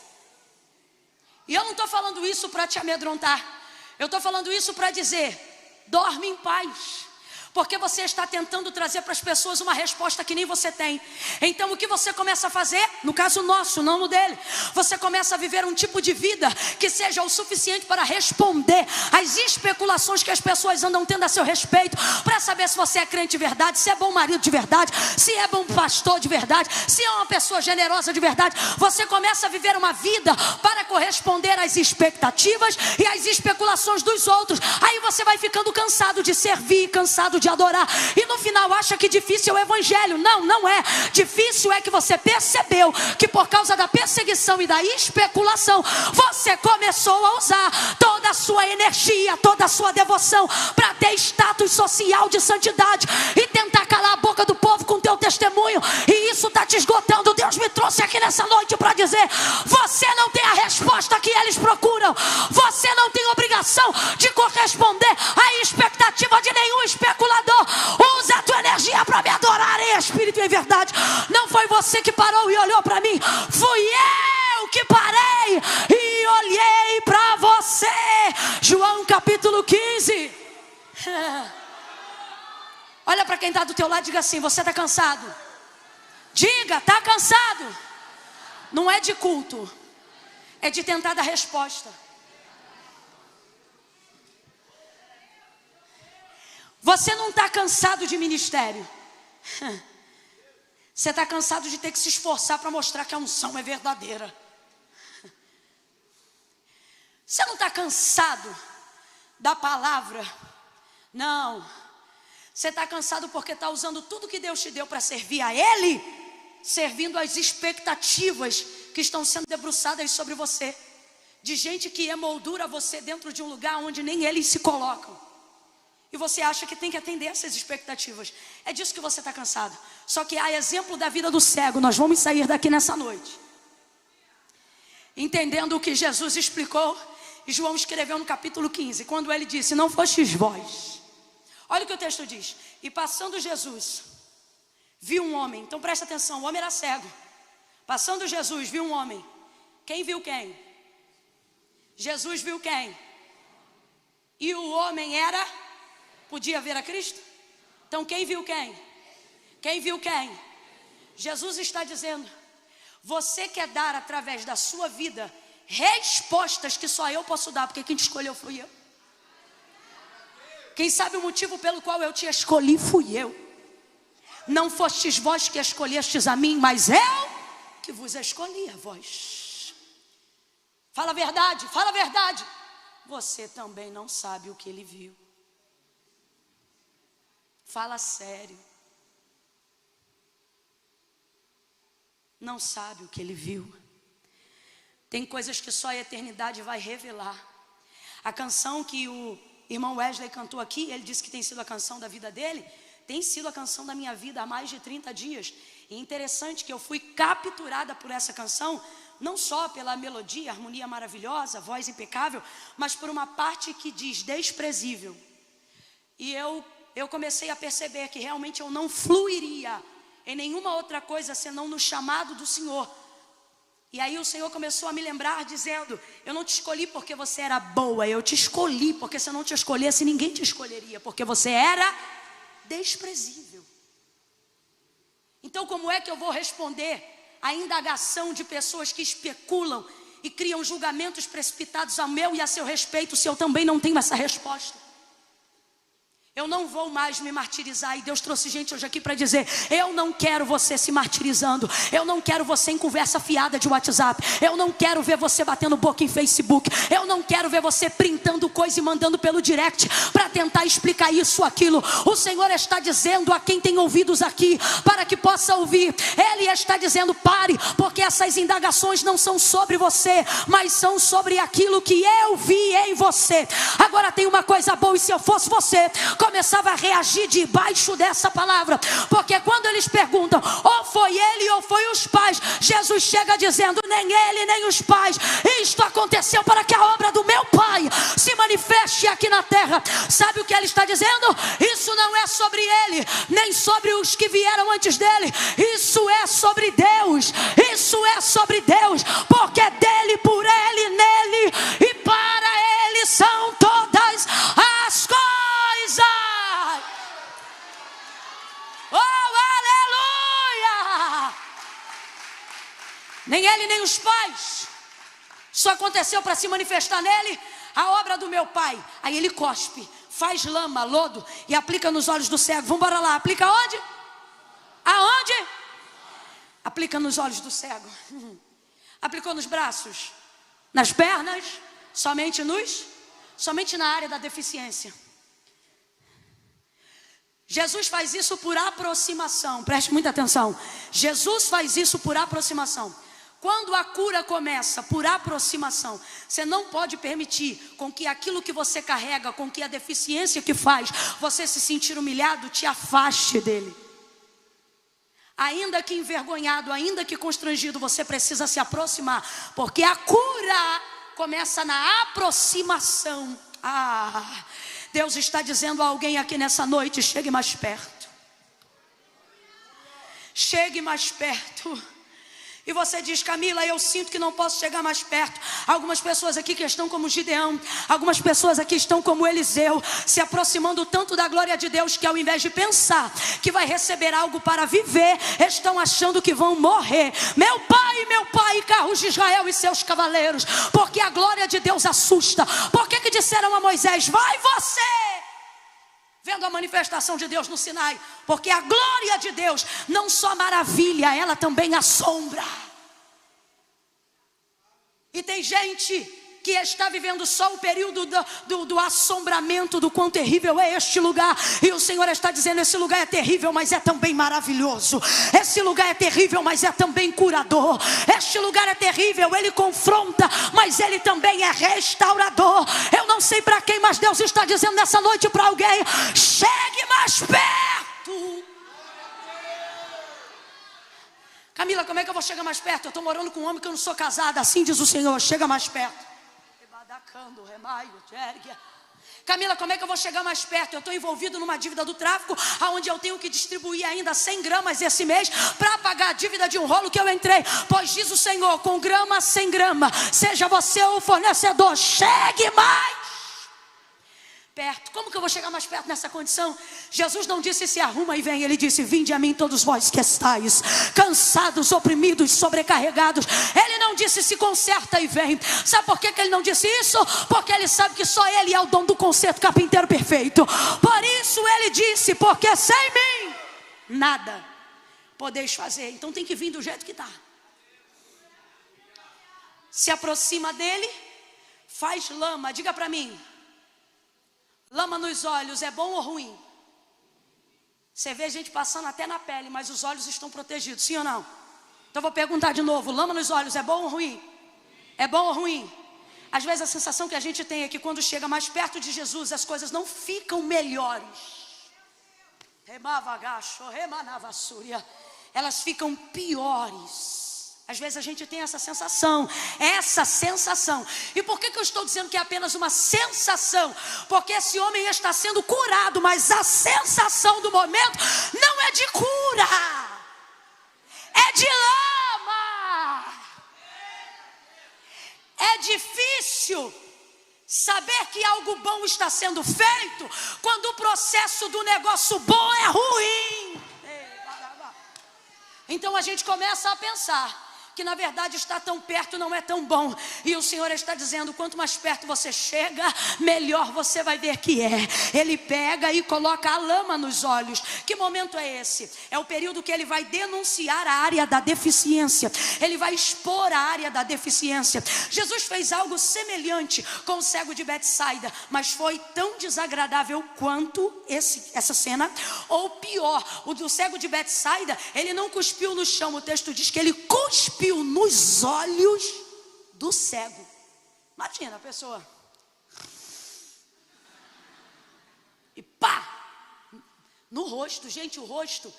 E eu não estou falando isso para te amedrontar, eu estou falando isso para dizer: dorme em paz. Porque você está tentando trazer para as pessoas uma resposta que nem você tem. Então o que você começa a fazer? No caso nosso, não no dele. Você começa a viver um tipo de vida que seja o suficiente para responder às especulações especulações que as pessoas andam tendo a seu respeito, para saber se você é crente de verdade, se é bom marido de verdade, se é bom pastor de verdade, se é uma pessoa generosa de verdade. Você começa a viver uma vida para corresponder às expectativas e às especulações dos outros. Aí você vai ficando cansado de servir, cansado de adorar, e no final acha que difícil é o evangelho. Não, não é. Difícil é que você percebeu que por causa da perseguição e da especulação, você começou a usar toda a sua energia, toda a sua devoção para ter status social de santidade e tentar calar a boca do povo com teu testemunho, e isso está te esgotando. Deus me trouxe aqui nessa noite para dizer: você não tem a resposta que eles procuram, você não tem obrigação de corresponder à expectativa de nenhum especulador. Usa a tua energia para me adorar em espírito e em verdade. Não foi você que parou e olhou para mim, fui eu que parei e olhei para você. João capítulo 15. Olha para quem está do teu lado e diga assim: você está cansado? Diga, está cansado? Não é de culto, é de tentar dar resposta. Você não está cansado de ministério. Você está cansado de ter que se esforçar para mostrar que a unção é verdadeira. Você não está cansado da palavra. Não. Você está cansado porque está usando tudo que Deus te deu para servir a Ele, servindo às expectativas que estão sendo debruçadas sobre você, de gente que emoldura você dentro de um lugar onde nem eles se colocam. E você acha que tem que atender essas expectativas. É disso que você está cansado. Só que, a exemplo da vida do cego, nós vamos sair daqui nessa noite entendendo o que Jesus explicou e João escreveu no capítulo 15, quando ele disse: não fostes vós. Olha o que o texto diz: e passando Jesus, viu um homem. Então presta atenção, o homem era cego. Passando Jesus, viu um homem. Quem viu quem? Jesus viu quem? E o homem era... podia ver a Cristo? Então quem viu quem? Quem viu quem? Jesus está dizendo: você quer dar através da sua vida respostas que só eu posso dar, porque quem te escolheu fui eu. Quem sabe o motivo pelo qual eu te escolhi fui eu. Não fostes vós que escolhestes a mim, mas eu que vos escolhi a vós. Fala a verdade, fala a verdade. Você também não sabe o que ele viu. Fala sério. Não sabe o que ele viu. Tem coisas que só a eternidade vai revelar. A canção que o irmão Wesley cantou aqui, ele disse que tem sido a canção da vida dele, tem sido a canção da minha vida há mais de 30 dias. E interessante que eu fui capturada por essa canção, não só pela melodia, harmonia maravilhosa, voz impecável, mas por uma parte que diz desprezível. E eu comecei a perceber que realmente eu não fluiria em nenhuma outra coisa senão no chamado do Senhor. E aí o Senhor começou a me lembrar dizendo: eu não te escolhi porque você era boa, eu te escolhi porque se eu não te escolhesse ninguém te escolheria, porque você era desprezível. Então como é que eu vou responder à indagação de pessoas que especulam e criam julgamentos precipitados a meu e a seu respeito, se eu também não tenho essa resposta? Eu não vou mais me martirizar. E Deus trouxe gente hoje aqui para dizer: eu não quero você se martirizando. Eu não quero você em conversa fiada de WhatsApp. Eu não quero ver você batendo boca em Facebook. Eu não quero ver você printando coisa e mandando pelo direct para tentar explicar isso ou aquilo. O Senhor está dizendo a quem tem ouvidos aqui, para que possa ouvir. Ele está dizendo: pare, porque essas indagações não são sobre você, mas são sobre aquilo que eu vi em você. Agora tem uma coisa boa, e se eu fosse você, começava a reagir debaixo dessa palavra, porque quando eles perguntam, ou foi ele ou foi os pais, Jesus chega dizendo: nem ele nem os pais, isto aconteceu para que a obra do meu Pai se manifeste aqui na terra. Sabe o que ele está dizendo? Isso não é sobre ele, nem sobre os que vieram antes dele, isso é sobre Deus, isso é sobre Deus, porque dele, por ele, nele e para ele são todas as coisas. Oh, aleluia! Nem ele nem os pais. Isso aconteceu para se manifestar nele. a obra do meu pai. Aí ele cospe, faz lama, lodo e aplica nos olhos do cego. Vamos embora lá, aplica onde? Aonde? Aplica nos olhos do cego. Aplicou nos braços, nas pernas, somente na área da deficiência. Jesus faz isso por aproximação. Preste muita atenção. Jesus faz isso por aproximação. Quando a cura começa por aproximação, você não pode permitir com que aquilo que você carrega, com que a deficiência que faz você se sentir humilhado, te afaste dele. Ainda que envergonhado, ainda que constrangido, você precisa se aproximar, porque a cura começa na aproximação. Deus está dizendo a alguém aqui nessa noite: chegue mais perto. Chegue mais perto. E você diz: Camila, eu sinto que não posso chegar mais perto. Algumas pessoas aqui que estão como Gideão, algumas pessoas aqui estão como Eliseu, se aproximando tanto da glória de Deus, que ao invés de pensar que vai receber algo para viver, estão achando que vão morrer. Meu pai, carros de Israel e seus cavaleiros, porque a glória de Deus assusta. Por que disseram a Moisés: vai você? Vendo a manifestação de Deus no Sinai, porque a glória de Deus não só maravilha, ela também assombra. E tem gente que está vivendo só o período do assombramento, do quão terrível é este lugar. E o Senhor está dizendo: esse lugar é terrível, mas é também maravilhoso. Esse lugar é terrível, mas é também curador. Este lugar é terrível, ele confronta, mas ele também é restaurador. Eu não sei para quem, mas Deus está dizendo nessa noite para alguém: chegue mais perto. Camila, como é que eu vou chegar mais perto? Eu estou morando com um homem que eu não sou casada. Assim diz o Senhor: chega mais perto. Camila, como é que eu vou chegar mais perto? Eu estou envolvido numa dívida do tráfico, onde eu tenho que distribuir ainda 100 gramas esse mês para pagar a dívida de um rolo que eu entrei. Pois diz o Senhor: com grama, 100 gramas, seja você o fornecedor, chegue mais perto. Como que eu vou chegar mais perto nessa condição? Jesus não disse: se arruma e vem. Ele disse: vinde a mim todos vós que estáis cansados, oprimidos, sobrecarregados. Ele não disse: se conserta e vem. Sabe por que ele não disse isso? Porque ele sabe que só ele é o dono do conserto, carpinteiro perfeito. Por isso ele disse: porque sem mim nada podeis fazer. Então tem que vir do jeito que está. Se aproxima dele, faz lama. Diga para mim: lama nos olhos é bom ou ruim? Você vê gente passando até na pele, mas os olhos estão protegidos, sim ou não? Então vou perguntar de novo: lama nos olhos é bom ou ruim? É bom ou ruim? Às vezes a sensação que a gente tem é que quando chega mais perto de Jesus, as coisas não ficam melhores. Elas ficam piores. Às vezes a gente tem essa sensação. E por que eu estou dizendo que é apenas uma sensação? Porque esse homem está sendo curado, mas a sensação do momento não é de cura, é de lama. É difícil saber que algo bom está sendo feito quando o processo do negócio bom é ruim. Então a gente começa a pensar que na verdade estar tão perto não é tão bom. E o Senhor está dizendo: quanto mais perto você chega, melhor você vai ver que é. Ele pega e coloca a lama nos olhos. Que momento é esse? É o período que ele vai denunciar a área da deficiência. Ele vai expor a área da deficiência. Jesus fez algo semelhante com o cego de Betsaida, mas foi tão desagradável quanto essa cena, ou pior. O do cego de Betsaida, ele não cuspiu no chão. O texto diz que ele cuspiu nos olhos do cego. Imagina a pessoa. E pá! No rosto. Gente, o rosto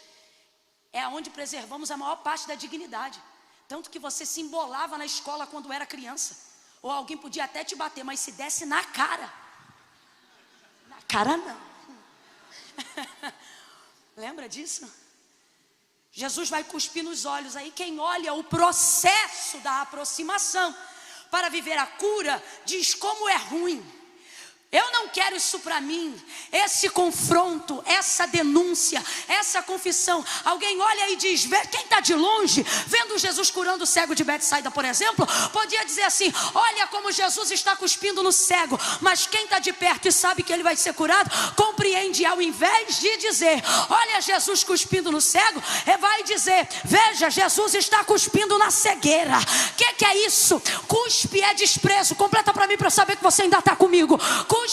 é onde preservamos a maior parte da dignidade. Tanto que você se embolava na escola quando era criança. Ou alguém podia até te bater, mas se desse na cara. Na cara não. Lembra disso? Jesus vai cuspir nos olhos. Aí quem olha o processo da aproximação para viver a cura diz como é ruim. Eu não quero isso para mim. Esse confronto, essa denúncia, essa confissão. Alguém olha e diz, quem está de longe, vendo Jesus curando o cego de Betsaida, por exemplo, podia dizer assim, olha como Jesus está cuspindo no cego. Mas quem está de perto e sabe que ele vai ser curado, compreende, ao invés de dizer, olha Jesus cuspindo no cego, vai dizer, veja, Jesus está cuspindo na cegueira. O que é isso? Cuspe é desprezo. Completa para mim para saber que você ainda está comigo. Cuspe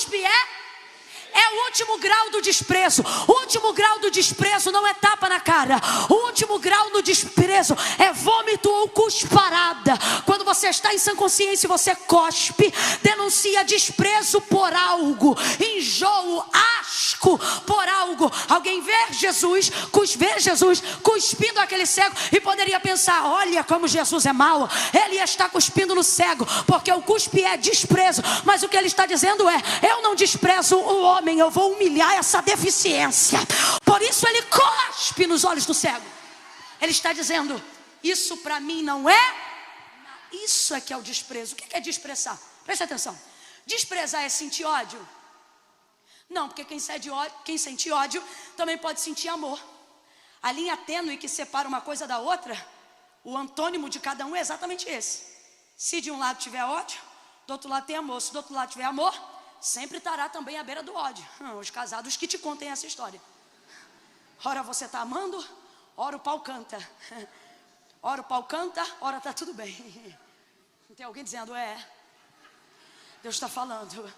é o último grau do desprezo. O último grau do desprezo não é tapa na cara. O último grau do desprezo é vômito ou cusparada. Quando você está em sã consciência e você cospe, denuncia desprezo por algo, enjoo, asco por algo. Alguém vê Jesus cuspindo aquele cego e poderia pensar, olha como Jesus é mau, ele está cuspindo no cego, porque o cuspe é desprezo. Mas o que ele está dizendo é, eu não desprezo o homem, eu vou humilhar essa deficiência. Por isso ele cospe nos olhos do cego. Ele está dizendo, isso para mim não é. Isso é que é o desprezo. O que é desprezar? Preste atenção. Desprezar é sentir ódio? Não, porque quem sente ódio também pode sentir amor. A linha tênue que separa uma coisa da outra, o antônimo de cada um é exatamente esse. Se de um lado tiver ódio, do outro lado tem amor. Se do outro lado tiver amor, sempre estará também à beira do ódio. Os casados que te contem essa história. Ora você está amando, ora o pau canta. Ora o pau canta, ora está tudo bem. Tem alguém dizendo, Deus está falando.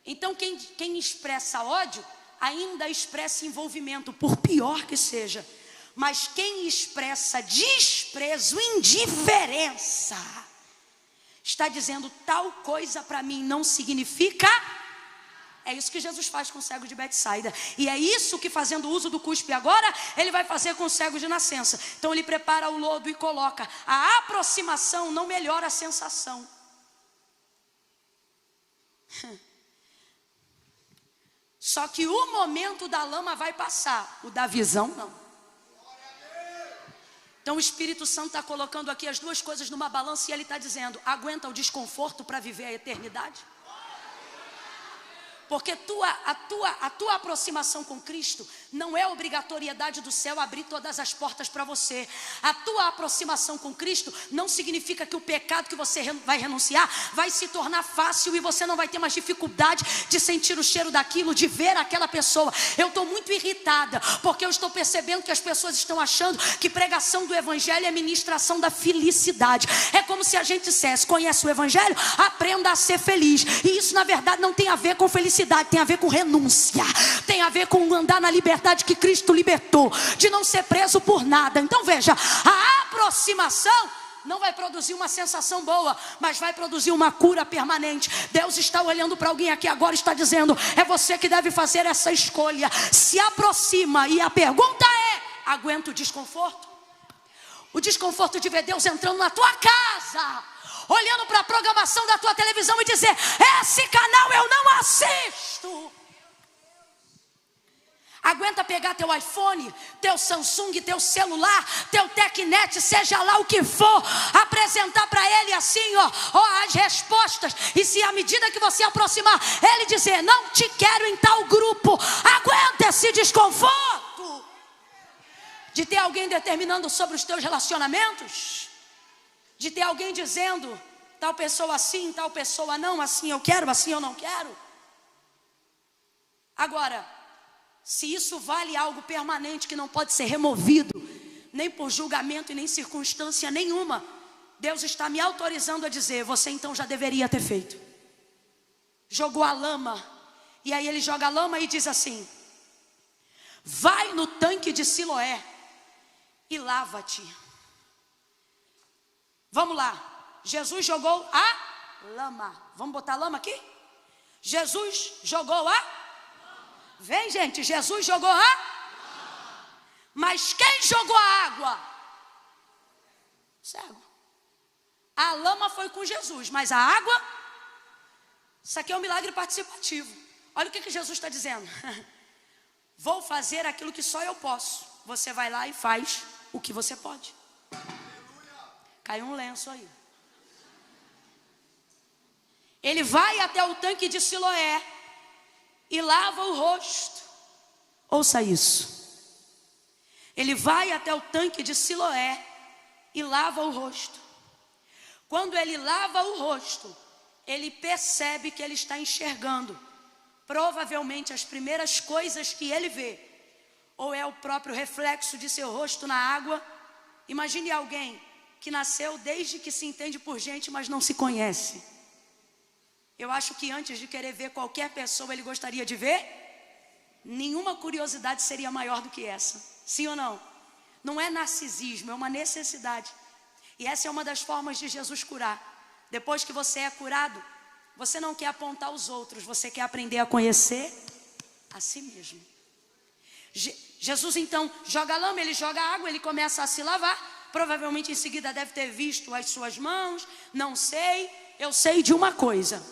Então quem expressa ódio, ainda expressa envolvimento, por pior que seja. Mas quem expressa desprezo, indiferença, está dizendo, tal coisa para mim não significa. É isso que Jesus faz com o cego de Betsaida. E é isso que, fazendo uso do cuspe agora, ele vai fazer com o cego de nascença. Então ele prepara o lodo e coloca. A aproximação não melhora a sensação. Só que o momento da lama vai passar, o da visão não. Então o Espírito Santo está colocando aqui as duas coisas numa balança e ele está dizendo, aguenta o desconforto para viver a eternidade? Porque a tua aproximação com Cristo não é obrigatoriedade do céu abrir todas as portas para você. A tua aproximação com Cristo não significa que o pecado que você vai renunciar vai se tornar fácil e você não vai ter mais dificuldade de sentir o cheiro daquilo, de ver aquela pessoa. Eu estou muito irritada porque eu estou percebendo que as pessoas estão achando que pregação do Evangelho é ministração da felicidade. É como se a gente dissesse, conhece o Evangelho? Aprenda a ser feliz. E isso na verdade não tem a ver com felicidade. Tem a ver com renúncia, tem a ver com andar na liberdade que Cristo libertou, de não ser preso por nada. Então veja, a aproximação não vai produzir uma sensação boa, mas vai produzir uma cura permanente. Deus está olhando para alguém aqui agora e está dizendo, é você que deve fazer essa escolha. Se aproxima, e a pergunta é, aguenta o desconforto? O desconforto de ver Deus entrando na tua casa, olhando para a programação da tua televisão e dizer, esse canal eu não assisto. Aguenta pegar teu iPhone, teu Samsung, teu celular, teu Tecnet, seja lá o que for, apresentar para ele assim, as respostas. E se à medida que você aproximar, ele dizer, não te quero em tal grupo, aguenta esse desconforto de ter alguém determinando sobre os teus relacionamentos, de ter alguém dizendo, tal pessoa assim, tal pessoa não, assim eu quero, assim eu não quero. Agora, se isso vale algo permanente que não pode ser removido, nem por julgamento e nem circunstância nenhuma, Deus está me autorizando a dizer, você então já deveria ter feito. Jogou a lama, e aí ele joga a lama e diz assim, vai no tanque de Siloé e lava-te. Vamos lá, Jesus jogou a lama. Vamos botar a lama aqui? Jesus jogou a... Vem gente, Jesus jogou a... Mas quem jogou a água? Cego. A lama foi com Jesus, mas a água... Isso aqui é um milagre participativo. Olha o que Jesus está dizendo. Vou fazer aquilo que só eu posso. Você vai lá e faz o que você pode. Caiu um lenço aí. Ele vai até o tanque de Siloé e lava o rosto. Ouça isso. Ele vai até o tanque de Siloé e lava o rosto. Quando ele lava o rosto, ele percebe que ele está enxergando. Provavelmente as primeiras coisas que ele vê, ou é o próprio reflexo de seu rosto na água. Imagine alguém que nasceu desde que se entende por gente, mas não se conhece. Eu acho que antes de querer ver qualquer pessoa, ele gostaria de ver. Nenhuma curiosidade seria maior do que essa. Sim ou não? Não é narcisismo, é uma necessidade. E essa é uma das formas de Jesus curar. Depois que você é curado, você não quer apontar os outros, você quer aprender a conhecer a si mesmo. Jesus então joga lama, ele joga água, ele começa a se lavar. Provavelmente em seguida deve ter visto as suas mãos. Não sei, eu sei de uma coisa.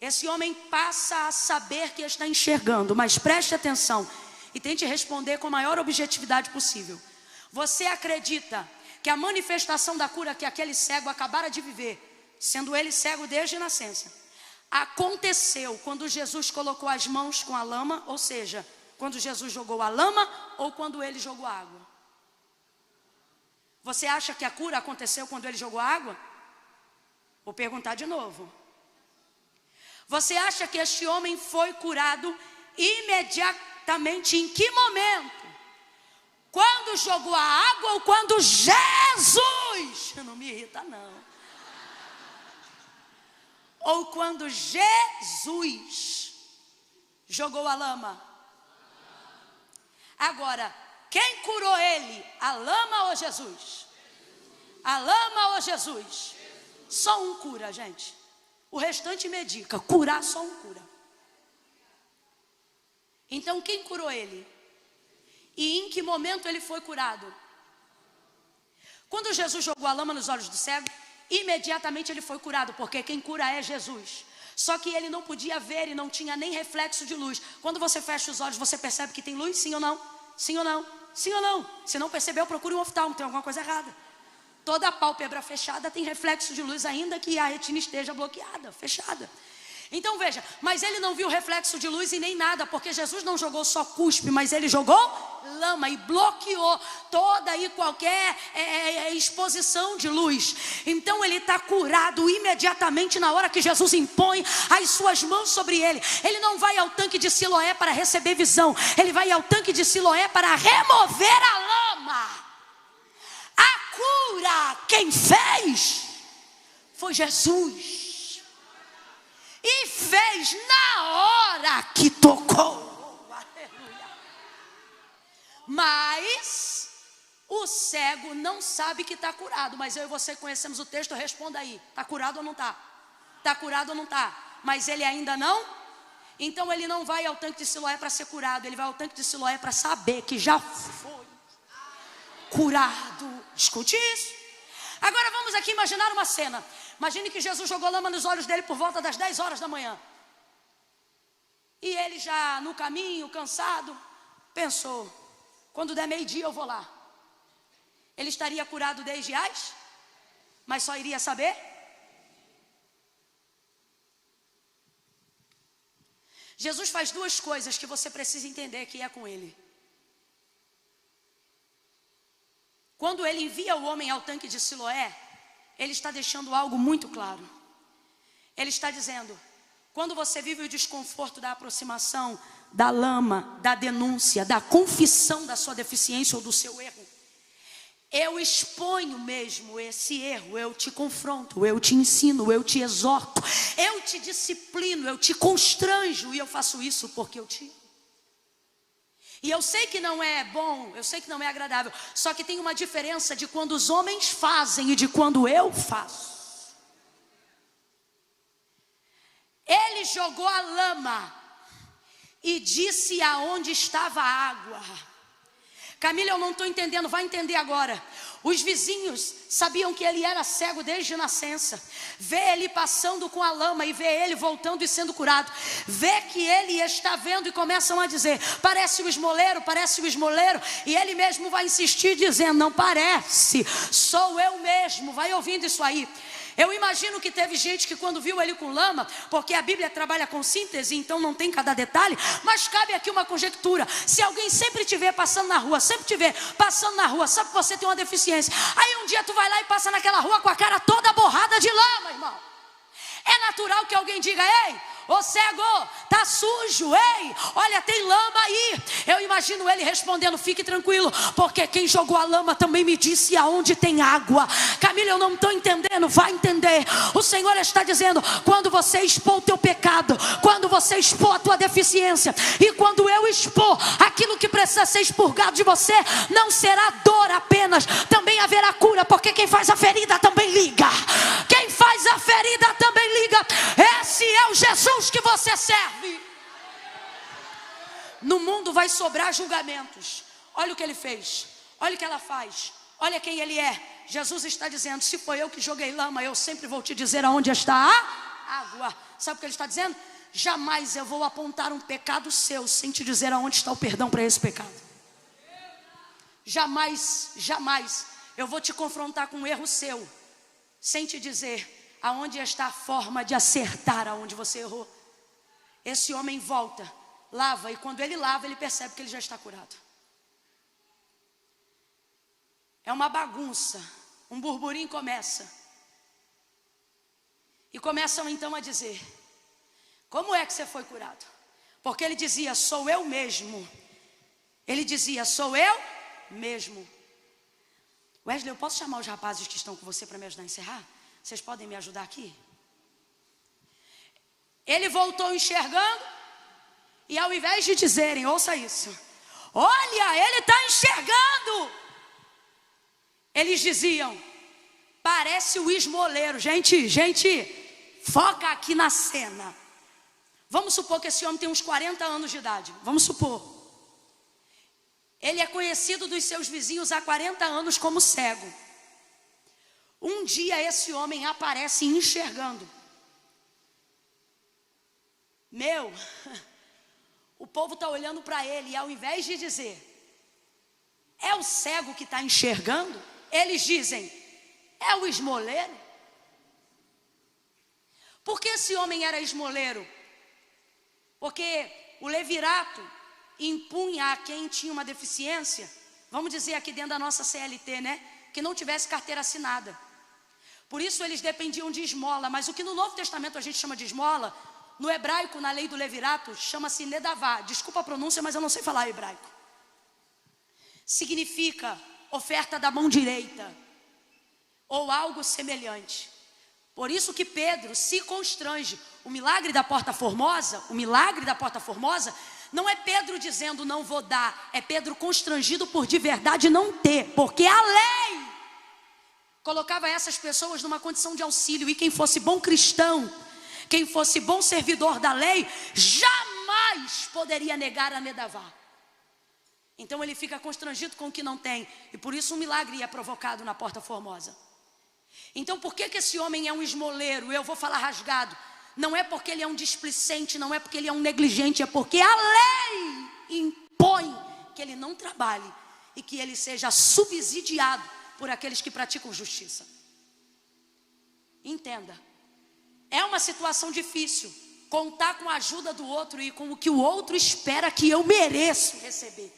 Esse homem passa a saber que está enxergando, mas preste atenção e tente responder com a maior objetividade possível. Você acredita que a manifestação da cura que aquele cego acabara de viver, sendo ele cego desde a nascença, aconteceu quando Jesus colocou as mãos com a lama, ou seja, quando Jesus jogou a lama ou quando ele jogou a água? Você acha que a cura aconteceu quando ele jogou a água? Vou perguntar de novo. Você acha que este homem foi curado imediatamente? Em que momento? Quando jogou a água ou quando Jesus? Não me irrita não. Ou quando Jesus jogou a lama? Agora, quem curou ele? A lama ou Jesus? A lama ou Jesus? Só um cura, gente. O restante medica. Curar só um cura. Então quem curou ele? E em que momento ele foi curado? Quando Jesus jogou a lama nos olhos do cego, imediatamente ele foi curado, porque quem cura é Jesus. Só que ele não podia ver e não tinha nem reflexo de luz. Quando você fecha os olhos, você percebe que tem luz? Sim ou não? Sim ou não? Sim ou não? Se não percebeu, procure um oftalmo, tem alguma coisa errada. Toda a pálpebra fechada tem reflexo de luz, ainda que a retina esteja bloqueada, fechada. Então veja, mas ele não viu reflexo de luz e nem nada, porque Jesus não jogou só cuspe, mas ele jogou lama e bloqueou toda e qualquer exposição de luz. Então ele está curado imediatamente na hora que Jesus impõe as suas mãos sobre ele. Ele não vai ao tanque de Siloé para receber visão, ele vai ao tanque de Siloé para remover a lama. A cura, quem fez foi Jesus. E fez na hora que tocou. Aleluia. Mas o cego não sabe que está curado. Mas eu e você conhecemos o texto, responda aí. Está curado ou não está? Está curado ou não está? Mas ele ainda não? Então ele não vai ao tanque de Siloé para ser curado. Ele vai ao tanque de Siloé para saber que já foi curado. Escute isso. Agora vamos aqui imaginar uma cena. Imagine que Jesus jogou lama nos olhos dele por volta das 10 horas da manhã. E ele já no caminho, cansado, pensou: quando der meio-dia eu vou lá. Ele estaria curado desde as, mas só iria saber? Jesus faz duas coisas que você precisa entender que é com ele. Quando ele envia o homem ao tanque de Siloé, ele está deixando algo muito claro. Ele está dizendo: quando você vive o desconforto da aproximação, da lama, da denúncia, da confissão da sua deficiência ou do seu erro, eu exponho mesmo esse erro, eu te confronto, eu te ensino, eu te exorto, eu te disciplino, eu te constranjo, e eu faço isso porque eu te amo. E eu sei que não é bom, eu sei que não é agradável, só que tem uma diferença de quando os homens fazem e de quando eu faço. Ele jogou a lama e disse aonde estava a água. Camila, eu não estou entendendo, vai entender agora. Os vizinhos sabiam que ele era cego desde nascença. Vê ele passando com a lama e vê ele voltando e sendo curado. Vê que ele está vendo e começam a dizer: parece o esmoleiro, parece o esmoleiro. E ele mesmo vai insistir dizendo: não parece, sou eu mesmo. Vai ouvindo isso aí. Eu imagino que teve gente que quando viu ele com lama, porque a Bíblia trabalha com síntese, então não tem cada detalhe, mas cabe aqui uma conjectura. Se alguém sempre te vê passando na rua, sabe que você tem uma deficiência. Aí um dia tu vai lá e passa naquela rua com a cara toda borrada de lama, irmão. É natural que alguém diga: ei, ô cego, tá sujo, ei, olha, tem lama aí. Eu imagino ele respondendo: fique tranquilo, porque quem jogou a lama também me disse aonde tem água. Camila, eu não estou entendendo, vai entender. O Senhor está dizendo: quando você expor o teu pecado, quando você expor a tua deficiência, e quando eu expor aquilo que precisa ser expurgado de você, não será dor apenas, também haverá cura, porque quem faz a ferida também liga. Quem faz a ferida também liga. Esse é o Jesus que você serve. No mundo vai sobrar julgamentos. Olha o que ele fez, olha o que ela faz, olha quem ele é. Jesus está dizendo: se foi eu que joguei lama, eu sempre vou te dizer aonde está a água. Sabe o que ele está dizendo? Jamais eu vou apontar um pecado seu sem te dizer aonde está o perdão para esse pecado. Jamais eu vou te confrontar com um erro seu sem te dizer aonde está a forma de acertar aonde você errou. Esse homem volta, lava, e quando ele lava, ele percebe que ele já está curado. É uma bagunça, um burburinho começa. E começam então a dizer: como é que você foi curado? Porque ele dizia: sou eu mesmo. Ele dizia: sou eu mesmo. Wesley, eu posso chamar os rapazes que estão com você para me ajudar a encerrar? Vocês podem me ajudar aqui? Ele voltou enxergando, e ao invés de dizerem, ouça isso: olha, ele está enxergando, eles diziam: parece o esmoleiro. Gente, foca aqui na cena. Vamos supor que esse homem tem uns 40 anos de idade. Vamos supor. Ele é conhecido dos seus vizinhos há 40 anos como cego. Um dia esse homem aparece enxergando. O povo está olhando para ele, e ao invés de dizer: é o cego que está enxergando, eles dizem: é o esmoleiro. Por que esse homem era esmoleiro? Porque o levirato impunha a quem tinha uma deficiência, vamos dizer aqui dentro da nossa CLT, né, que não tivesse carteira assinada. Por isso eles dependiam de esmola. Mas o que no Novo Testamento a gente chama de esmola, no hebraico, na lei do levirato, chama-se nedavá. Desculpa a pronúncia, mas eu não sei falar hebraico. Significa oferta da mão direita, ou algo semelhante. Por isso que Pedro se constrange. O milagre da Porta Formosa, não é Pedro dizendo não vou dar, é Pedro constrangido por de verdade não ter, porque a lei colocava essas pessoas numa condição de auxílio, e quem fosse bom cristão, quem fosse bom servidor da lei, jamais poderia negar a nedavá. Então ele fica constrangido com o que não tem, e por isso um milagre é provocado na Porta Formosa. Então por que esse homem é um esmoleiro? Eu vou falar rasgado. Não é porque ele é um displicente, não é porque ele é um negligente, é porque a lei impõe que ele não trabalhe e que ele seja subsidiado por aqueles que praticam justiça. Entenda, é uma situação difícil contar com a ajuda do outro e com o que o outro espera que eu mereço receber.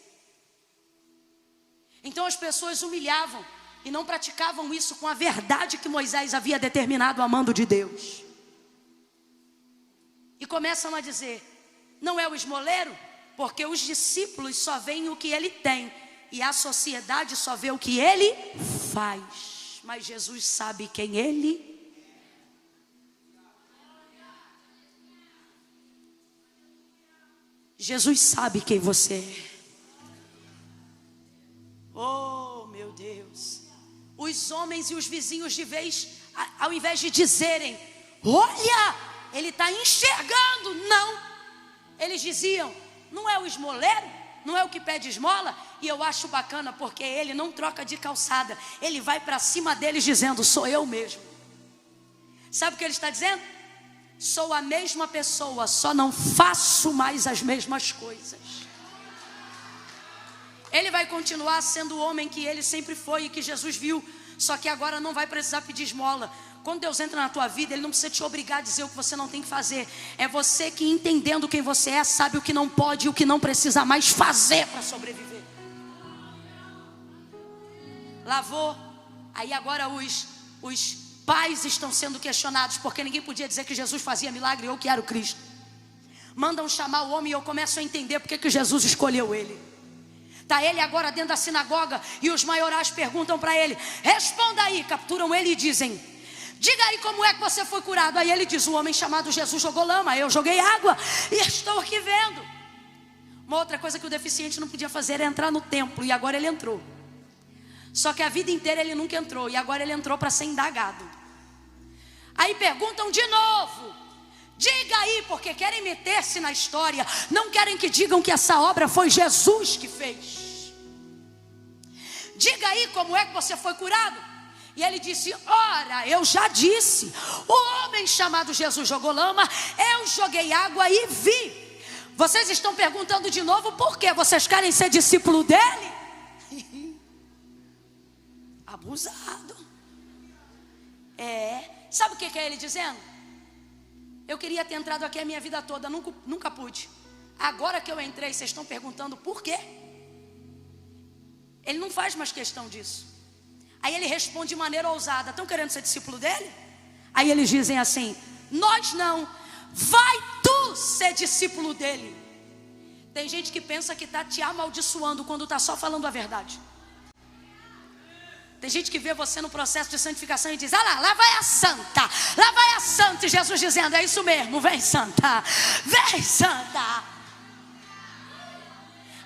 Então as pessoas humilhavam e não praticavam isso com a verdade que Moisés havia determinado a mando de Deus. E começam a dizer: não é o esmoleiro, porque os discípulos só veem o que ele tem e a sociedade só vê o que ele faz. Mas Jesus sabe quem ele é. Jesus sabe quem você é. Oh, meu Deus. Os homens e os vizinhos de vez, ao invés de dizerem: olha, ele está enxergando, não. Eles diziam: não é o esmoleiro? Não é o que pede esmola? E eu acho bacana porque ele não troca de calçada. Ele vai para cima deles dizendo: sou eu mesmo. Sabe o que ele está dizendo? Sou a mesma pessoa, só não faço mais as mesmas coisas. Ele vai continuar sendo o homem que ele sempre foi e que Jesus viu. Só que agora não vai precisar pedir esmola, Quando Deus entra na tua vida, Ele não precisa te obrigar a dizer o que você não tem que fazer. É você que, entendendo quem você é, sabe o que não pode e o que não precisa mais fazer para sobreviver. Lavou. Aí agora os pais estão sendo questionados, porque ninguém podia dizer que Jesus fazia milagre ou que era o Cristo. Mandam chamar o homem e eu começo a entender porque que Jesus escolheu ele. Está ele agora dentro da sinagoga e os maiorais perguntam para ele: responda aí. Capturam ele e dizem: diga aí como é que você foi curado. Aí ele diz: o homem chamado Jesus jogou lama, eu joguei água e estou aqui vendo. Uma outra coisa que o deficiente não podia fazer era entrar no templo, e agora ele entrou. Só que a vida inteira ele nunca entrou, e agora ele entrou para ser indagado. Aí perguntam de novo: diga aí, porque querem meter-se na história, não querem que digam que essa obra foi Jesus que fez. Diga aí como é que você foi curado. E ele disse: ora, eu já disse, o homem chamado Jesus jogou lama, eu joguei água e vi. Vocês estão perguntando de novo por quê? Vocês querem ser discípulo dele? Abusado. Sabe o que é ele dizendo? Eu queria ter entrado aqui a minha vida toda, nunca pude. Agora que eu entrei, vocês estão perguntando por quê? Ele não faz mais questão disso. Aí ele responde de maneira ousada: estão querendo ser discípulo dele? Aí eles dizem assim: nós não, vai tu ser discípulo dele. Tem gente que pensa que está te amaldiçoando quando está só falando a verdade. Tem gente que vê você no processo de santificação e diz: ah lá vai a santa, lá vai a santa. E Jesus dizendo: é isso mesmo, vem santa, vem santa.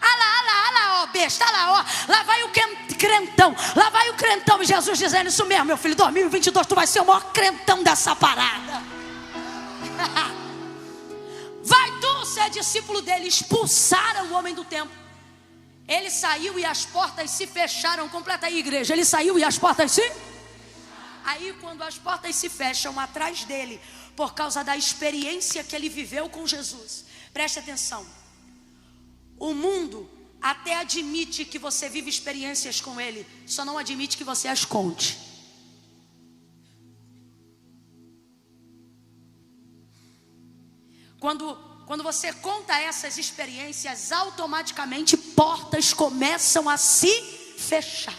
Ah lá, ó besta, lá vai o crentão, lá vai o crentão. E Jesus dizendo: isso mesmo, meu filho, 2022 tu vai ser o maior crentão dessa parada. Vai tu ser discípulo dele. Expulsaram o homem do templo. Ele saiu e as portas se fecharam. Completa aí, igreja. Ele saiu e as portas se... Aí quando as portas se fecham atrás dele, por causa da experiência que ele viveu com Jesus, preste atenção, o mundo até admite que você vive experiências com ele, só não admite que você as conte. Quando você conta essas experiências, automaticamente portas começam a se fechar.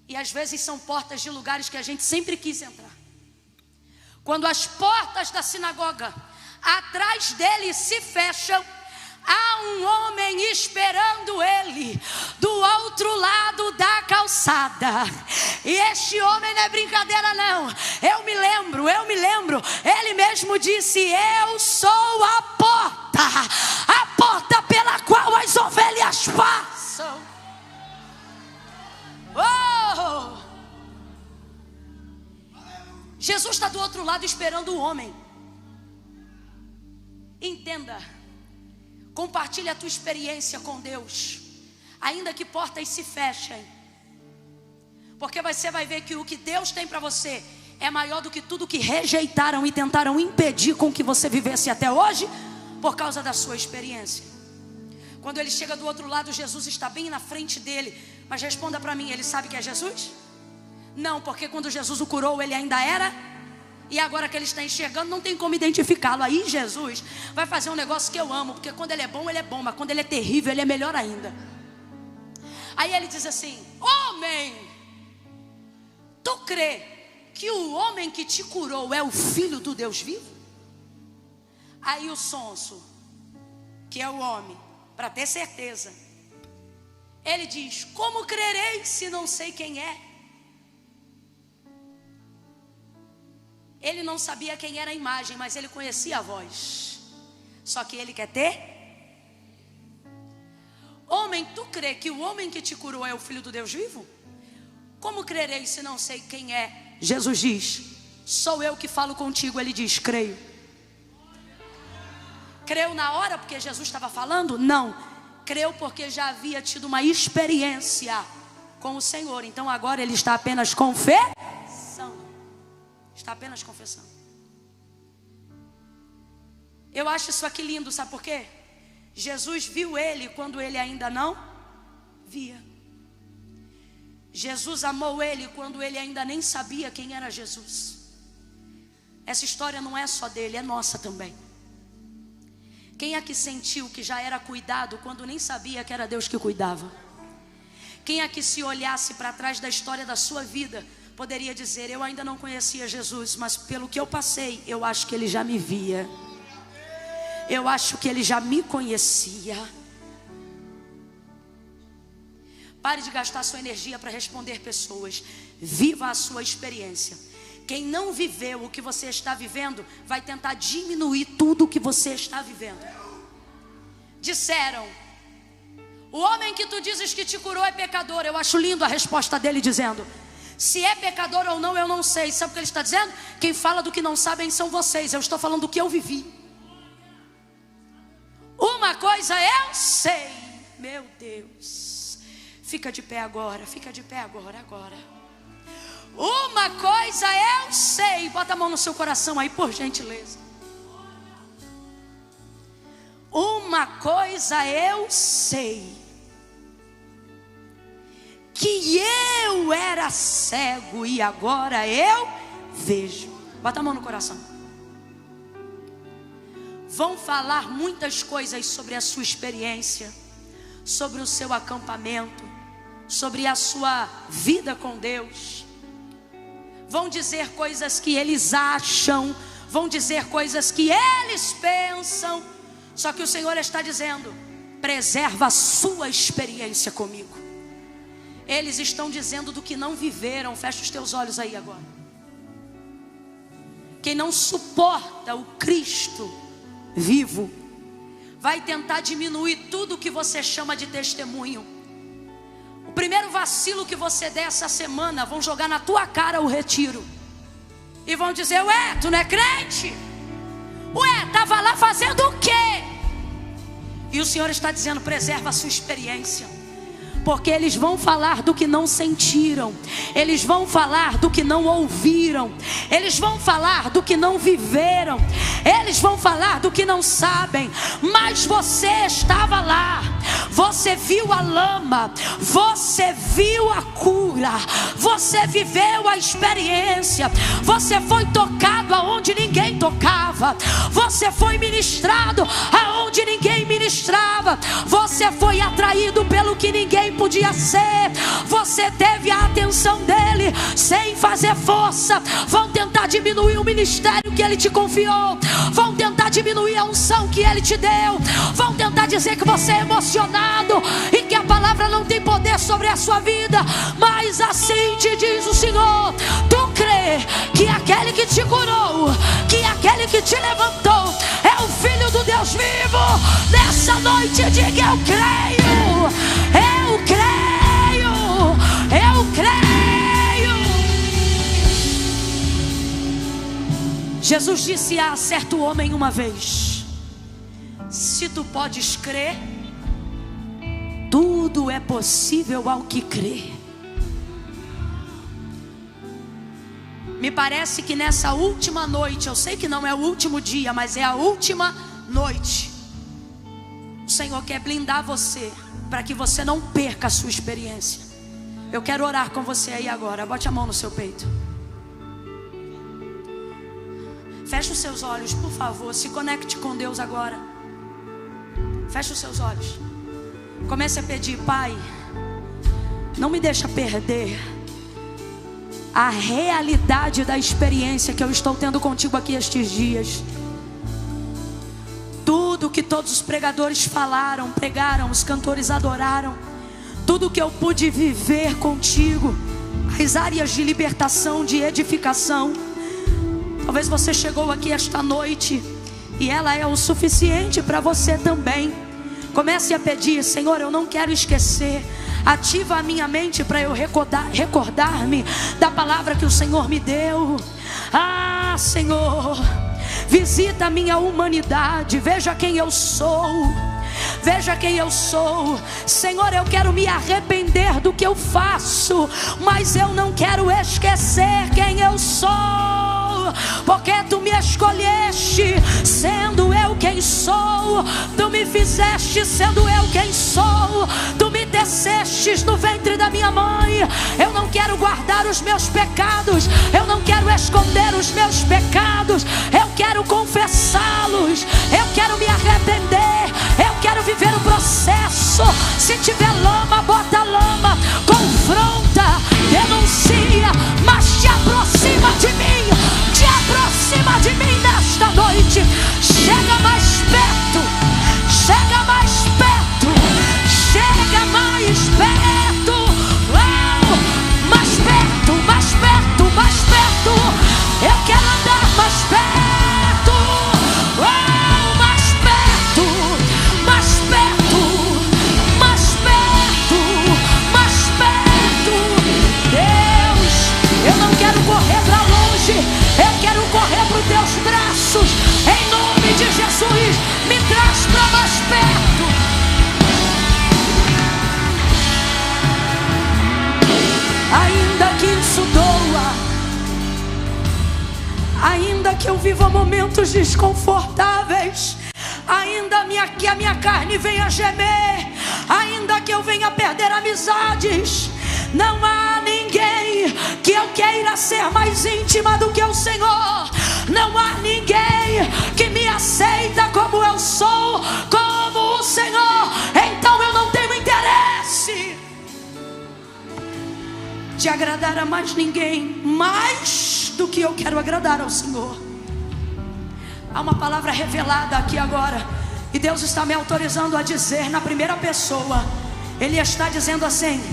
E às vezes são portas de lugares que a gente sempre quis entrar. Quando as portas da sinagoga atrás dele se fecham, há um homem esperando ele do outro lado da calçada. E este homem não é brincadeira não. Eu me lembro. Ele mesmo disse: eu sou a porta pela qual as ovelhas passam. Oh! Jesus está do outro lado esperando o homem. Entenda. Compartilhe a tua experiência com Deus, ainda que portas se fechem, porque você vai ver que o que Deus tem para você é maior do que tudo que rejeitaram e tentaram impedir com que você vivesse até hoje, por causa da sua experiência. Quando ele chega do outro lado, Jesus está bem na frente dele. Mas responda para mim, ele sabe que é Jesus? Não, porque quando Jesus o curou, ele ainda era. E agora que ele está enxergando, não tem como identificá-lo. Aí Jesus vai fazer um negócio que eu amo, porque quando ele é bom, mas quando ele é terrível, ele é melhor ainda. Aí ele diz assim: homem, tu crê que o homem que te curou é o Filho do Deus vivo? Aí o sonso, que é o homem, para ter certeza, ele diz: como crerei se não sei quem é? Ele não sabia quem era a imagem, mas ele conhecia a voz. Só que ele quer ter. Homem, tu crê que o homem que te curou é o Filho do Deus vivo? Como crerei se não sei quem é? Jesus diz: sou eu que falo contigo. Ele diz: creio. Creu na hora porque Jesus estava falando? Não. Creu porque já havia tido uma experiência com o Senhor. Então agora ele está apenas confessando. Está apenas confessando. Eu acho isso aqui lindo, sabe por quê? Jesus viu ele quando ele ainda não via. Jesus amou ele quando ele ainda nem sabia quem era Jesus. essa história não é só dele, é nossa também. Quem aqui sentiu que já era cuidado quando nem sabia que era Deus que cuidava? Quem aqui, se olhasse para trás da história da sua vida, poderia dizer: eu ainda não conhecia Jesus, mas pelo que eu passei, eu acho que Ele já me via, eu acho que Ele já me conhecia. Pare de gastar sua energia para responder pessoas. Viva a sua experiência. Quem não viveu o que você está vivendo vai tentar diminuir tudo o que você está vivendo. Disseram: o homem que tu dizes que te curou é pecador. Eu acho lindo a resposta dele dizendo: se é pecador ou não, eu não sei. Sabe o que ele está dizendo? Quem fala do que não sabem são vocês. Eu estou falando do que eu vivi. Uma coisa eu sei. Meu Deus. Fica de pé agora. Fica de pé agora. Uma coisa eu sei. Bota a mão no seu coração aí, por gentileza. Uma coisa eu sei: que eu era cego e agora eu vejo. Bota a mão no coração. Vão falar muitas coisas sobre a sua experiência, sobre o seu acampamento, sobre a sua vida com Deus. Vão dizer coisas que eles acham, vão dizer coisas que eles pensam. Só que o Senhor está dizendo: preserva a sua experiência comigo. Eles estão dizendo do que não viveram. Fecha os teus olhos aí agora. Quem não suporta o Cristo vivo vai tentar diminuir tudo que você chama de testemunho. O primeiro vacilo que você der essa semana, vão jogar na tua cara o retiro e vão dizer: ué, tu não é crente? Ué, estava lá fazendo o quê? E o Senhor está dizendo: preserva a sua experiência. Porque eles vão falar do que não sentiram, eles vão falar do que não ouviram, eles vão falar do que não viveram, eles vão falar do que não sabem. Mas você estava lá, você viu a lama, você viu a cura, você viveu a experiência, você foi tocado aonde ninguém tocava, você foi ministrado aonde ninguém ministrava, você foi atraído pelo que ninguém podia ser, você teve a atenção dele sem fazer força. Vão tentar diminuir o ministério que ele te confiou, vão tentar diminuir a unção que ele te deu, vão tentar dizer que você é emocionado e que a palavra não tem poder sobre a sua vida. Mas assim te diz o Senhor: tu crê que aquele que te curou, que aquele que te levantou é o Filho do Deus vivo? Nessa noite diga: eu creio, eu creio, eu creio. Jesus disse a certo homem uma vez: se tu podes crer, tudo é possível ao que crê. Me parece que nessa última noite, eu sei que não é o último dia, mas é a última noite, o Senhor quer blindar você para que você não perca a sua experiência. Eu quero orar com você aí agora. Bote a mão no seu peito. Feche os seus olhos, por favor. Se conecte com Deus agora. Feche os seus olhos. Comece a pedir: Pai, não me deixa perder a realidade da experiência que eu estou tendo contigo aqui estes dias. Tudo que todos os pregadores falaram, pregaram, os cantores adoraram, tudo que eu pude viver contigo, as áreas de libertação, de edificação. Talvez você chegou aqui esta noite e ela é o suficiente para você também. Comece a pedir: Senhor, eu não quero esquecer. Ativa a minha mente para eu recordar-me da palavra que o Senhor me deu. Ah, Senhor, visita a minha humanidade. Veja quem eu sou. Veja quem eu sou. Senhor, eu quero me arrepender do que eu faço, mas eu não quero esquecer quem eu sou. Porque tu me escolheste sendo eu quem sou, tu me fizeste sendo eu quem sou, tu me tecestes no ventre da minha mãe. Eu não quero guardar os meus pecados, eu não quero esconder os meus pecados, eu quero confessá-los, eu quero me arrepender, eu quero viver o processo. Se tiver lama, bota lama, confronta, denuncia, mas te aproxima de mim, te aproxima de mim nesta noite. Chega mais perto, chega mais perto, chega mais perto, mais perto, mais perto, mais perto. Eu quero andar mais perto, mais perto, mais perto, mais perto, mais perto. Deus, eu não quero correr para longe, eu quero correr para os teus braços. Em nome de Jesus, me traz para mais perto. Ainda que isso doa, ainda que eu viva momentos desconfortáveis, ainda que a minha carne venha gemer, ainda que eu venha perder amizades, não há ninguém que eu queira ser mais íntima do que o Senhor. Não há ninguém que me aceita como eu sou, como o Senhor. Então eu não tenho interesse de agradar a mais ninguém, mais do que eu quero agradar ao Senhor. Há uma palavra revelada aqui agora, e Deus está me autorizando a dizer na primeira pessoa. Ele está dizendo assim: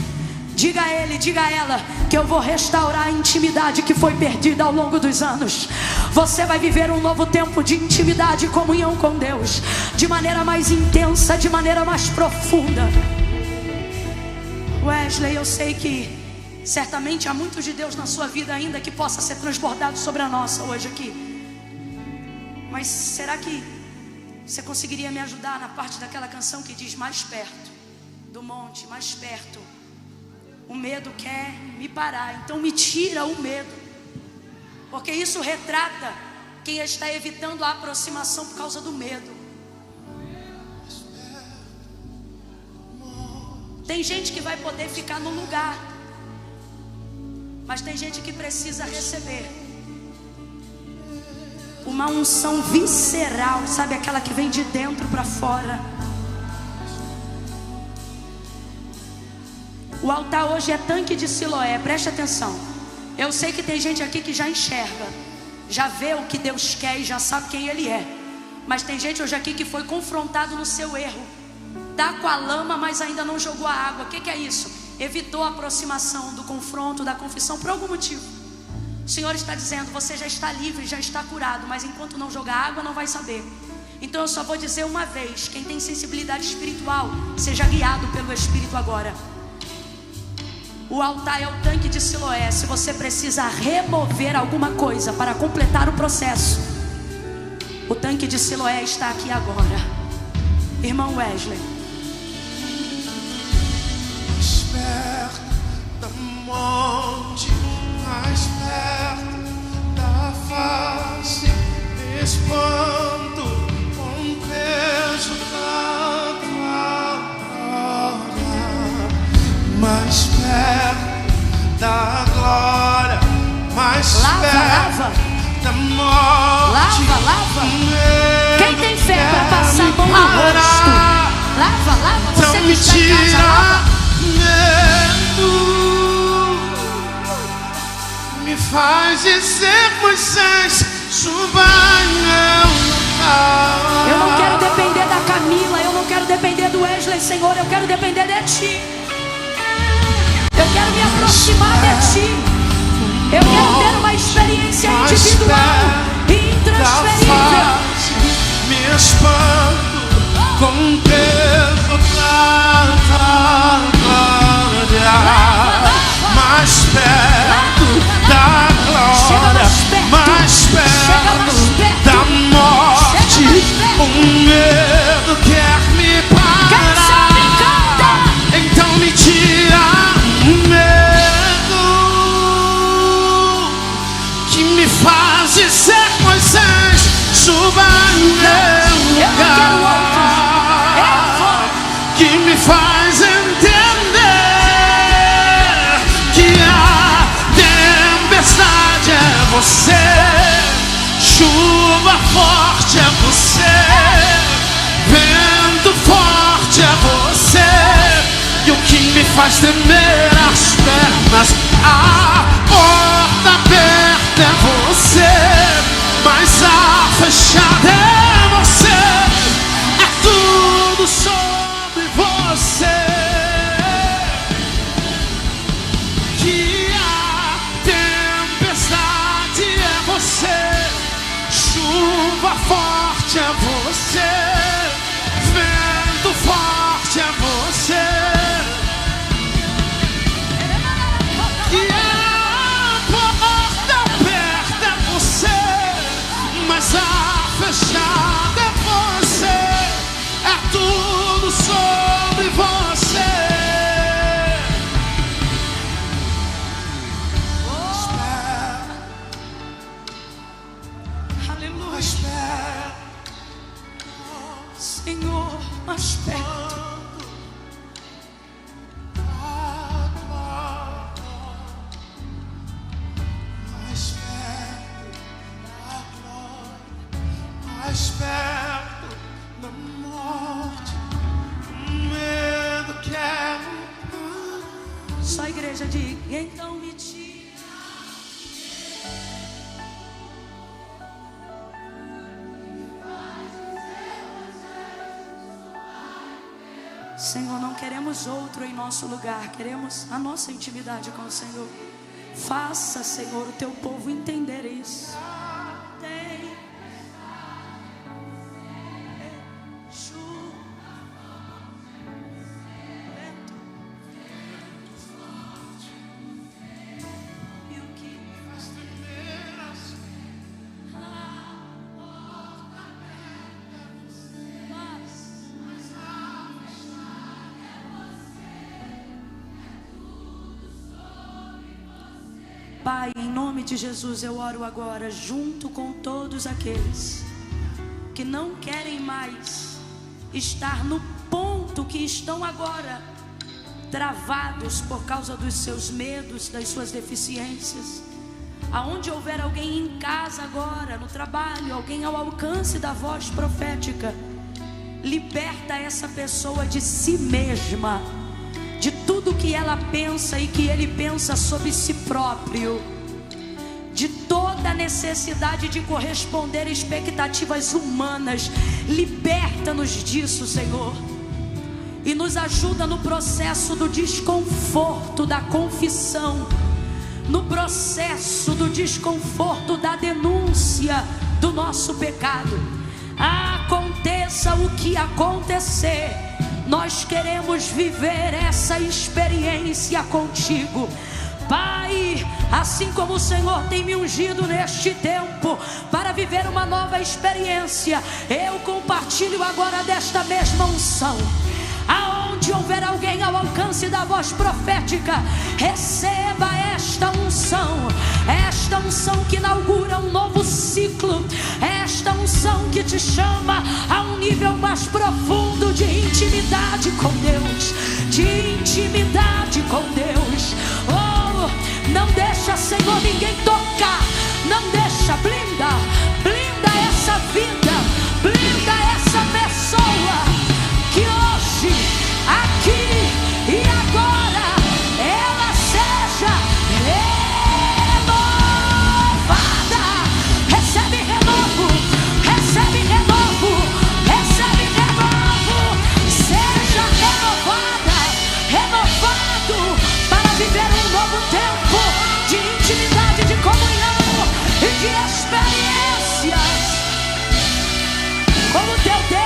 diga a ele, diga a ela, que eu vou restaurar a intimidade que foi perdida ao longo dos anos. Você vai viver um novo tempo de intimidade e comunhão com Deus, de maneira mais intensa, de maneira mais profunda. Wesley, eu sei que certamente há muitos de Deus na sua vida ainda que possa ser transbordado sobre a nossa hoje aqui. Mas será que você conseguiria me ajudar na parte daquela canção que diz mais perto do monte, mais perto? O medo quer me parar, então me tira o medo, porque isso retrata quem está evitando a aproximação por causa do medo. Tem gente que vai poder ficar no lugar, mas tem gente que precisa receber uma unção visceral, sabe, aquela que vem de dentro para fora. O altar hoje é tanque de Siloé, preste atenção. Eu sei que tem gente aqui que já enxerga, já vê o que Deus quer e já sabe quem Ele é. Mas tem gente hoje aqui que foi confrontado no seu erro, tá com a lama, mas ainda não jogou a água. O que é isso? Evitou a aproximação do confronto, da confissão, por algum motivo. O Senhor está dizendo: você já está livre, já está curado, mas enquanto não jogar água não vai saber. Então eu só vou dizer uma vez: quem tem sensibilidade espiritual, seja guiado pelo Espírito agora. O altar é o tanque de Siloé. Se você precisa remover alguma coisa para completar o processo, o tanque de Siloé está aqui agora. Irmão Wesley. Mais perto da monte, mais perto da face, me espanto com o peso da tua glória. Mais perto da glória, mais perto da morte. Lava. Quem tem fé para passar a mão no rosto? Lava. Você que está em casa, lava. Me faz dizer, Moisés, suba não. Eu não quero depender da Camila, eu não quero depender do Wesley, Senhor, eu quero depender de Ti. Eu quero me aproximar de Ti. Eu quero ter uma experiência individual e intransferível. Me espanto com o peso da glória. Mais perto da glória, mais perto da morte. O medo quer me parar, então me tira o medo que me faz ser Moisés, suba no meu lugar, que me faz entender você. Chuva forte é você. Vento forte é você. E o que me faz temer as pernas, a porta aberta é você, mas a fechada é você. É tudo sobre você. Que a tempestade é você. Chuva forte é você. Vento forte é você. Que a porta aberta é você, mas a fechada é você. É tudo sobre você. Aleluia. Senhor, mais perto. Mais perto da morte, medo quero. Só a igreja diga, então me tira. Senhor, não queremos outro em nosso lugar, queremos a nossa intimidade com o Senhor. Faça, Senhor, o teu povo entender isso. Pai, em nome de Jesus eu oro agora junto com todos aqueles que não querem mais estar no ponto que estão agora, travados por causa dos seus medos, das suas deficiências. Aonde houver alguém em casa agora, no trabalho, alguém ao alcance da voz profética, liberta essa pessoa de si mesma, de tudo que ela pensa e que ele pensa sobre si próprio, de toda a necessidade de corresponder a expectativas humanas. Liberta-nos disso, Senhor, e nos ajuda no processo do desconforto da confissão, no processo do desconforto da denúncia do nosso pecado. Aconteça o que acontecer, nós queremos viver essa experiência contigo, Pai. Assim como o Senhor tem me ungido neste tempo para viver uma nova experiência, eu compartilho agora desta mesma unção. Aonde houver alguém ao alcance da voz profética, receba esta unção que inaugura um novo ciclo, esta unção que te chama a um nível mais profundo de intimidade com Deus, Oh, não deixa, Senhor, ninguém tocar, não deixa, blinda essa vida, blinda essa pessoa, que hoje, aqui e agora, ela seja renovada. Recebe renovo, recebe renovo, recebe renovo. Seja renovada, renovado, para viver um novo tempo de intimidade, de comunhão e de experiências como teu Deus.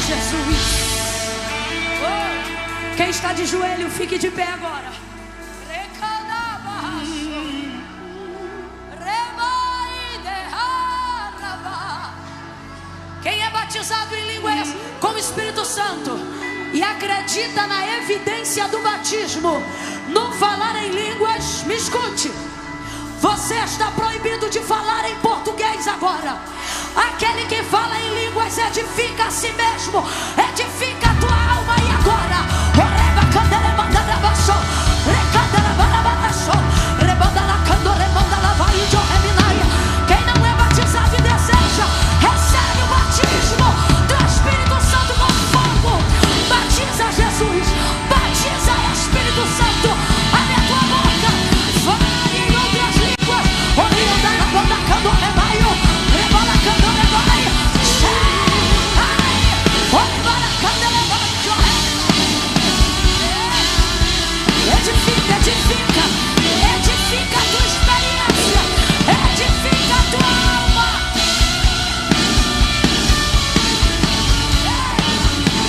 Jesus. Oh, quem está de joelho, fique de pé agora. Quem é batizado em línguas com o Espírito Santo e acredita na evidência do batismo, no falar em línguas, me escute. Você está proibido de falar em português agora. Aquele que fala em línguas edifica a si mesmo, edifica